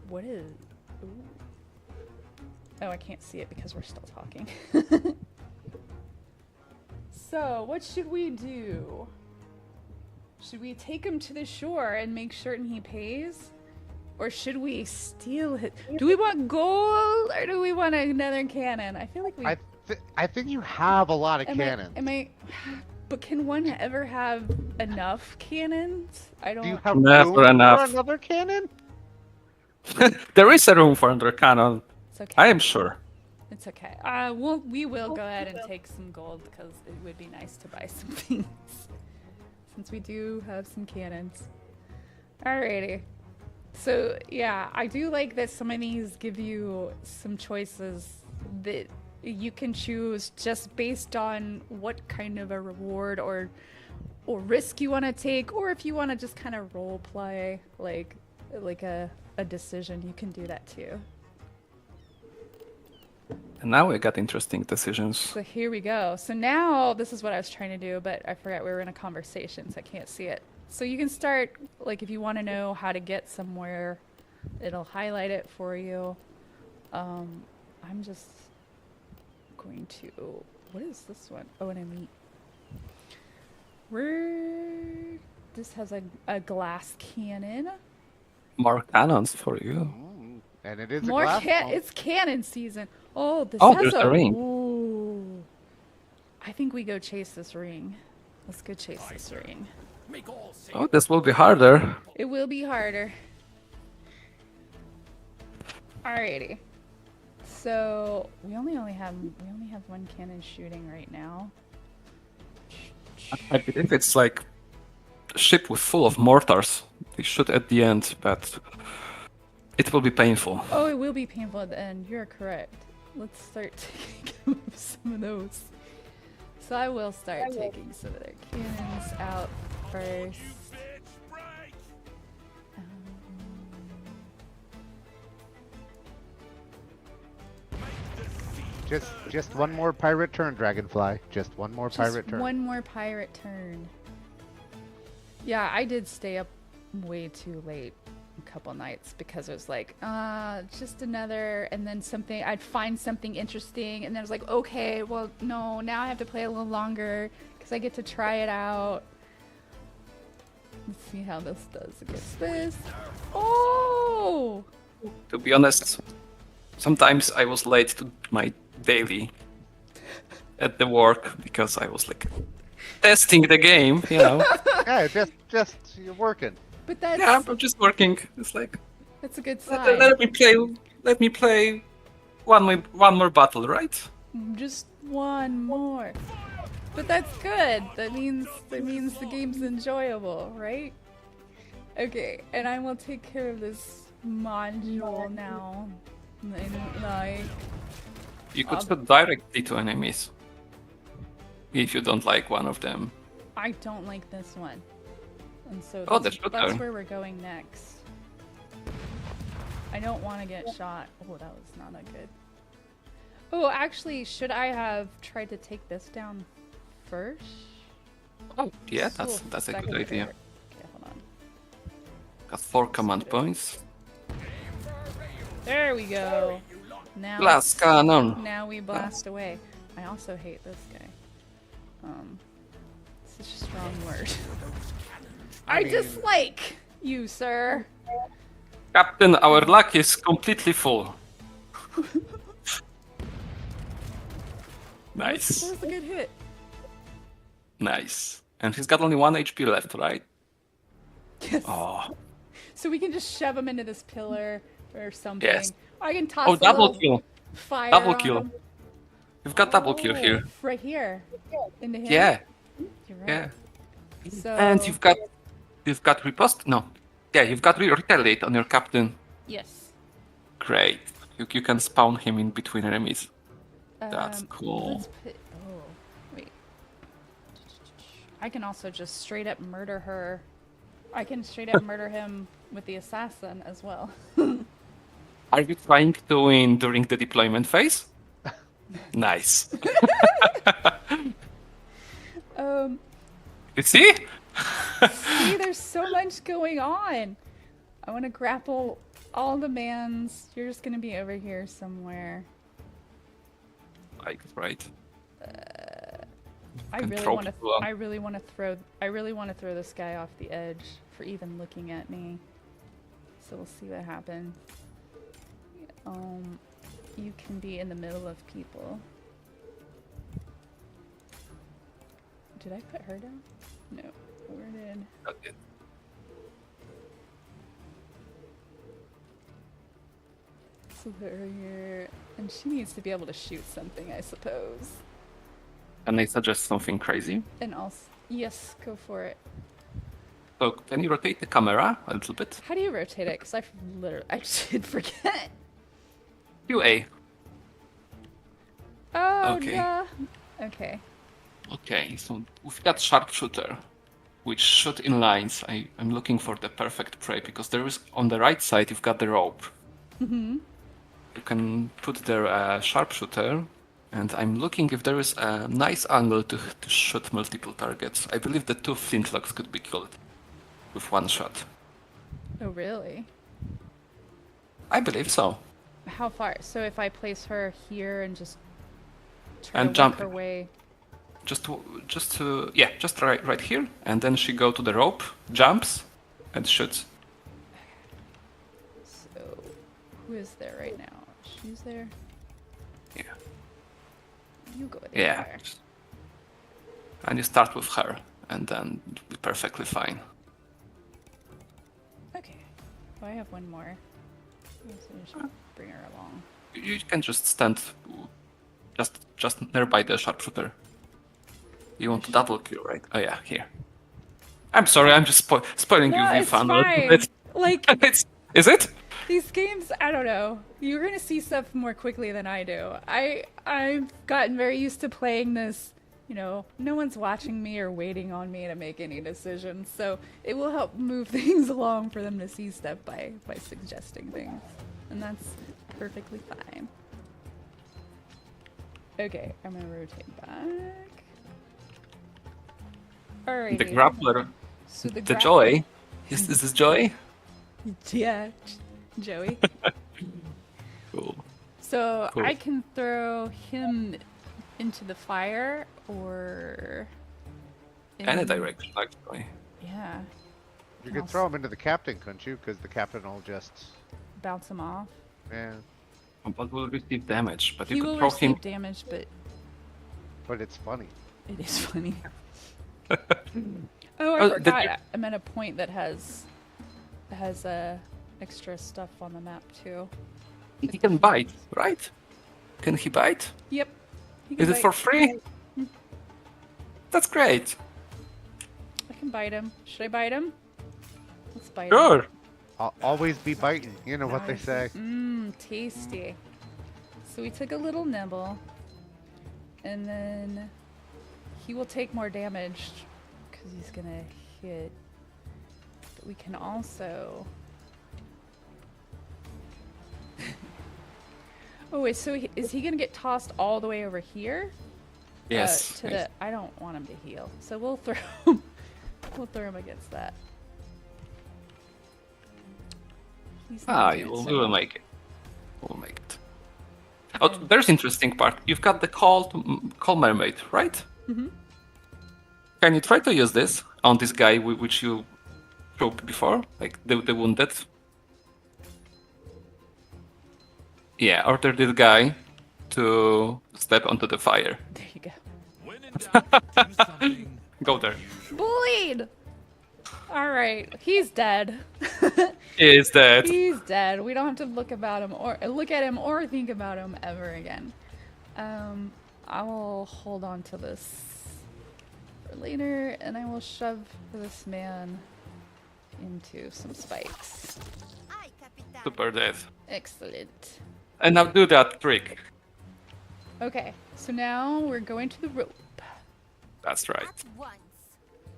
What is... Ooh. Oh, I can't see it because we're still talking. So, what should we do? Should we take him to the shore and make certain he pays? Or should we steal it? Do we want gold or do we want another cannon? I feel like we... I think you have a lot of cannons. But can one ever have enough cannons? I don't... Do you have Never room enough. for another cannon? There is a room for another cannon. It's okay. I am sure. It's okay. We will go ahead and take some gold because it would be nice to buy some things. Since we do have some cannons. Alrighty. So, yeah, I do like that some of these give you some choices that you can choose just based on what kind of a reward or risk you want to take, or if you want to just kind of role play like a decision, you can do that too. And now we got interesting decisions. So here we go. So now this is what I was trying to do, but I forgot we were in a conversation, so I can't see it. So you can start, like, if you want to know how to get somewhere, it'll highlight it for you. I'm just going to... What is this one? Oh, an elite. This has a glass cannon. More cannons for you. And it is More a glass ball. It's cannon season. Oh, this Oh, has there's a ring. Ooh. I think we go chase this ring. Let's go chase this ring. Make all safe. Oh, this will be harder. It will be harder. Alrighty. So we only have one cannon shooting right now. I believe it's like a ship with full of mortars. They shoot at the end, but it will be painful. Oh, it will be painful at the end. You're correct. Let's start taking some of those. So I will start taking some of their cannons out first. Just one more pirate turn, Dragonfly. Just one more pirate turn. One more pirate turn. Yeah, I did stay up way too late a couple nights because it was like, just another, and then something, I'd find something interesting, and then I was like, okay, well, no, now I have to play a little longer because I get to try it out. Let's see how this does against this. Oh! To be honest, sometimes I was late to my daily at the work because I was like testing the game, you know. Yeah, just you're working. But that's, Yeah, I'm just working. It's like that's a good sign. let me play one more battle, right? Just one more. But that's good. That means the game's enjoyable, right? Okay, and I will take care of this module now. Like, You could shoot directly to enemies if you don't like one of them. I don't like this one. And so Oh, that's the shooter. where we're going next. I don't want to get shot. Oh, that was not a good. Oh, actually, should I have tried to take this down first? Oh, yeah, So that's a good second idea. turret. Okay, hold on. Got 4 command points. There we go. Now, Blast cannon. now we blast away. I also hate this guy. Such a strong word. I dislike you, sir. Captain, our luck is completely full. Nice. That was a good hit. Nice. And he's got only 1 HP left, right? Yes. Oh, So we can just shove him into this pillar or something. Yes. I can toss oh, a double little kill. fire Double on kill. him. We've got double kill here. Right here. Into him. Yeah, You're right. yeah. So, And you've got riposte? No. Yeah, you've got retaliate on your captain. yes. Great. You can spawn him in between enemies. That's cool. Let's put, oh, wait. I can also just straight up murder her. I can straight up murder him with the assassin as well. Are you trying to win during the deployment phase? Nice. You see? See, there's so much going on. I want to grapple all the mans. You're just gonna be over here somewhere. Like, right? I can really throw want to. people up. I really want to throw. I really want to throw this guy off the edge for even looking at me. So we'll see what happens. You can be in the middle of people. Did I put her down? No. Where did? Okay. So put her here, and she needs to be able to shoot something, I suppose. Can I suggest something crazy? And also, yes, go for it. So can you rotate the camera a little bit? How do you rotate it? Because I did forget. QA. Oh, Okay. no. Okay. Okay, so we've got sharpshooter, which shoot in lines. I'm looking for the perfect prey because there is on the right side you've got the rope. Mm-hmm. You can put there a sharpshooter, and I'm looking if there is a nice angle to shoot multiple targets. I believe the 2 flintlocks could be killed with 1 shot. Oh, really? I believe so. How far? So if I place her here and just try And to jump. work her way. Just right here, and then she go to the rope, jumps, and shoots. So who is there right now? She's there. Yeah. You go there. Yeah. And you start with her, and then it'll be perfectly fine. Okay. Oh, I have one more. So I should bring her along. You can just stand just nearby the sharpshooter. You want to double kill, right? Oh yeah, here. I'm sorry, I'm just spoiling No, you it's fun. fine. Like, Is it? these games, I don't know. You're gonna see stuff more quickly than I do. I've gotten very used to playing this. You know, no one's watching me or waiting on me to make any decisions, so it will help move things along for them to see stuff by suggesting things, and that's perfectly fine. Okay, I'm gonna rotate back. Alrighty. The grappler. So the The Joy. Is this Joy? Yeah, Joey. Cool. So Cool. I can throw him into the fire or Any in- direction, actually. Yeah, You could throw him into the captain, couldn't you? Because the captain will just. bounce him off. Yeah. But will receive damage. But He you will could throw receive him. damage, but But it's funny. it is funny. Oh, I Oh, did forgot. you- I'm at a point that has extra stuff on the map too. He can bite, right? Can he bite? Yep. He can Is it bite. for free? That's great. I can bite him. Should I bite him? Let's bite him. Sure. I'll always be biting. You know what they say. Mmm, tasty. So we took a little nibble, and then he will take more damage because he's gonna hit. But we can also. Oh wait, so is he gonna get tossed all the way over here? Yes. To yes. the. I don't want him to heal, so we'll throw him. We'll throw him against that. He's not doing We so will well. make it. We'll make it. Oh, there's interesting part. You've got the call mermaid, right? Mm-hmm. Can you try to use this on this guy which you threw before, like the wounded? Yeah, order this guy to step onto the fire. There you go. When in doubt, do something Go there. Bleed! Alright, he's dead. Is that? He's dead. We don't have to look at him or think about him ever again. I will hold on to this for later, and I will shove this man into some spikes. Aye, Capitan. Super dead. Excellent. And now do that trick. Okay, so now we're going to the rope. That's right. At once.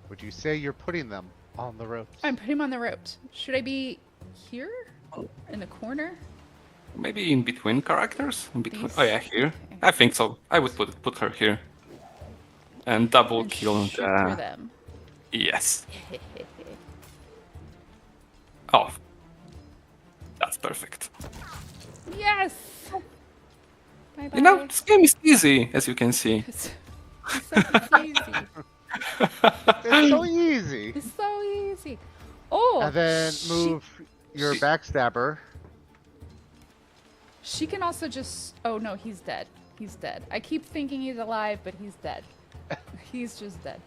Would you say you're putting them on the ropes? I'm putting him on the ropes. Should I be here? In the corner? Maybe in between characters? In between. These? Oh yeah, here. Okay. I think so. I would put her here. And double And kill shoot through the. them. Yes. Oh. That's perfect. Yes! Bye bye. You know, this game is easy, as you can see. It's so easy. It's so easy. It's so easy. Oh, And then move your backstabber. She can also just. Oh no, he's dead. He's dead. I keep thinking he's alive, but he's dead. He's just dead.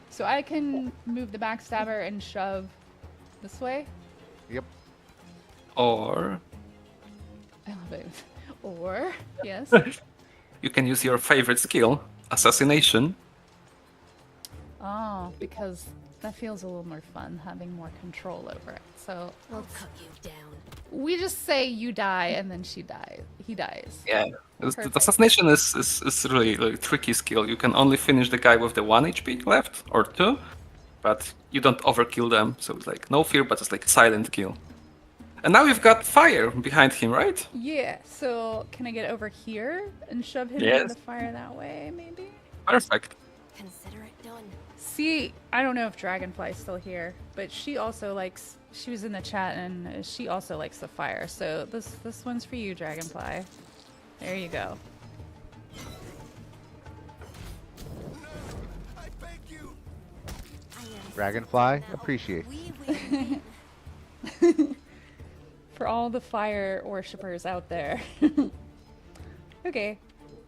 So I can move the backstabber and shove this way. Yep. Or I love it. Or yes. you can use your favorite skill, assassination. Oh, because that feels a little more fun, having more control over it. So I'll cut you down. we just say you die and then she dies. He dies. Yeah. The Perfect. assassination is really like, tricky skill. You can only finish the guy with the 1 HP left, or 2, but you don't overkill them, so it's like no fear, but it's like silent kill. And now we've got fire behind him, right? Yeah. So can I get over here and shove him Yes. into the fire that way, maybe? Perfect. Consider it done. See, I don't know if Dragonfly's still here, but she also likes. She was in the chat and she also likes the fire. So this one's for you, Dragonfly. There you go. I beg you. Dragonfly, appreciate. We win. For all the fire worshippers out there. Okay.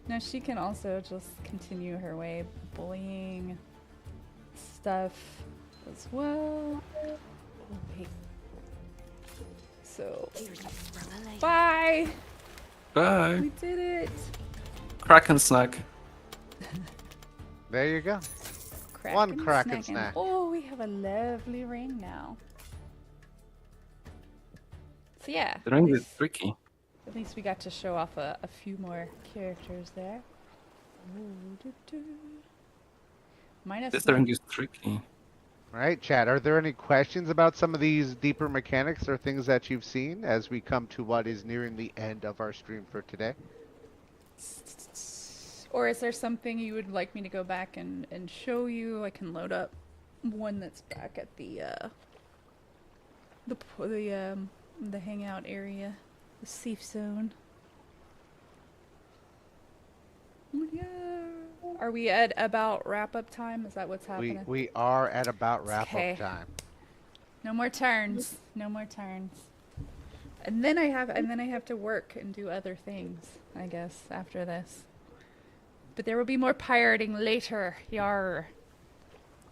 Now she can also just continue her way, bullying stuff as well. Oh, wait. So, bye! Bye. We did it! Kraken snack. There you go. Kraken Kraken snacking. snack. Oh, we have a lovely ring now. So yeah, The ring is tricky. at least we got to show off a few more characters there. Minus This the- ring is tricky. All right, Chad, are there any questions about some of these deeper mechanics or things that you've seen as we come to what is nearing the end of our stream for today? Or is there something you would like me to go back and show you? I can load up one that's back at the hangout area, the safe zone. Yeah. Are we at about wrap up time? Is that what's happening? We are at about wrap Okay. up time. No more turns. No more turns. And then I have to work and do other things, I guess, after this. But there will be more pirating later. Yar.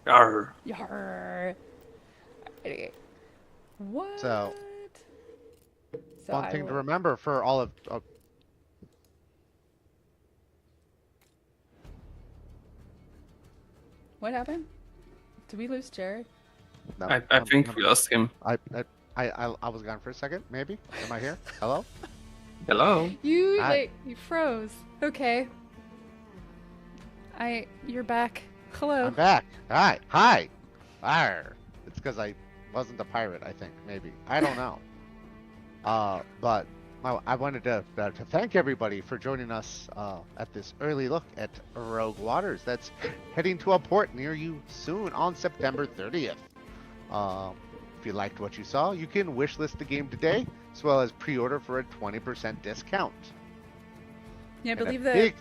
Arr. Yar. Okay. What? So, One I thing to will- remember for all of What happened? Did we lose Jared? no, I think we lost him. I was gone for a second. Maybe. Am I here? Hello. Hello. You Hi. you froze. Okay. You're back. Hello. I'm back. Hi. Hi. Arr. It's because I wasn't a pirate. I think maybe. I don't know. But I wanted to thank everybody for joining us at this early look at Rogue Waters. That's heading to a port near you soon on September 30th. If you liked what you saw, you can wishlist the game today, as well as pre-order for a 20% discount. Yeah, I And a believe big-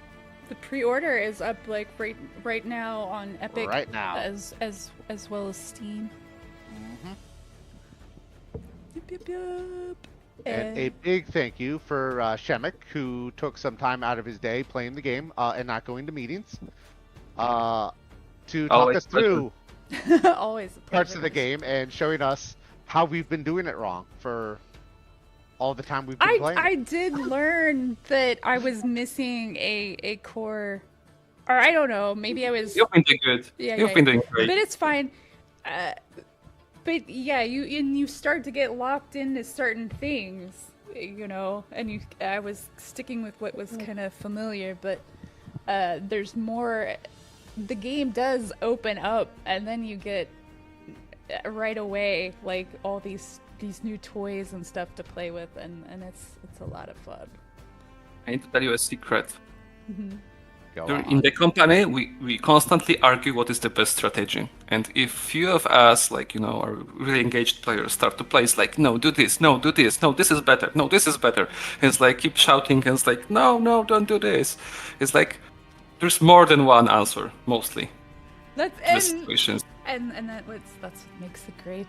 the pre-order is up like right now on Epic Right now. as well as Steam. Yep, yep, yep. And a big thank you for Shemek, who took some time out of his day playing the game and not going to meetings to talk Always us through always a parts pleasure. of the game and showing us how we've been doing it wrong for all the time we've been playing. I did learn that I was missing a core, or I don't know, maybe I was. You've been doing good. Yeah, You've yeah, been doing great. But it's fine. But yeah, you start to get locked into certain things, you know, and I was sticking with what was kind of familiar, but there's more. The game does open up, and then you get right away like all these new toys and stuff to play with, and it's a lot of fun. I need to tell you a secret. Go In on. the company, we constantly argue what is the best strategy. And if few of us, like, are really engaged players start to play, it's like, no, do this, no, do this, no, this is better, no, this is better. And it's like, keep shouting, and it's like, no, no, don't do this. It's like, there's more than one answer, mostly. That's To the situations. and that's what makes it great.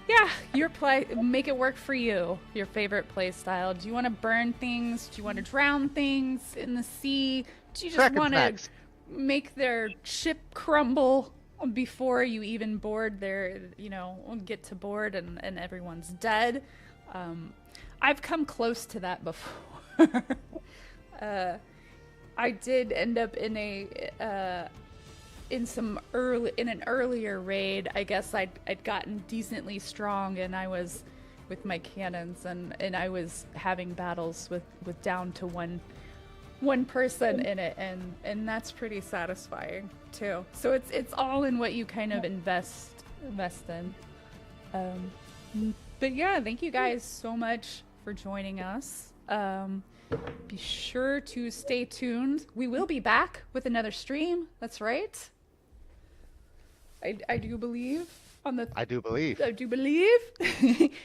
Yeah, your play, make it work for you. Your favorite play style. Do you want to burn things? Do you want to drown things in the sea? Do you just Cracking want to snacks. make their ship crumble before you even board their, get to board and everyone's dead? I've come close to that before. I did end up in an earlier raid. I guess I'd gotten decently strong, and I was with my cannons, and I was having battles with down to one person in it, and that's pretty satisfying too. So it's all in what you kind of invest in. But yeah, thank you guys so much for joining us. Be sure to stay tuned. We will be back with another stream. That's right. I do believe on the. I do believe. I do believe.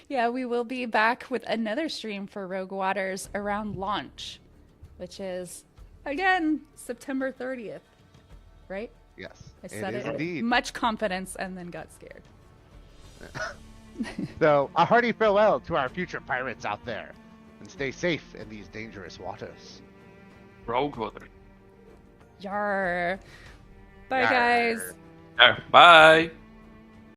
Yeah, we will be back with another stream for Rogue Waters around launch, which is again September 30th. Right? Yes, I it said is it with indeed. much confidence and then got scared. So, a hearty farewell to our future pirates out there, and stay safe in these dangerous waters. Rogue water. Yar. Bye, Yarr. guys. Bye.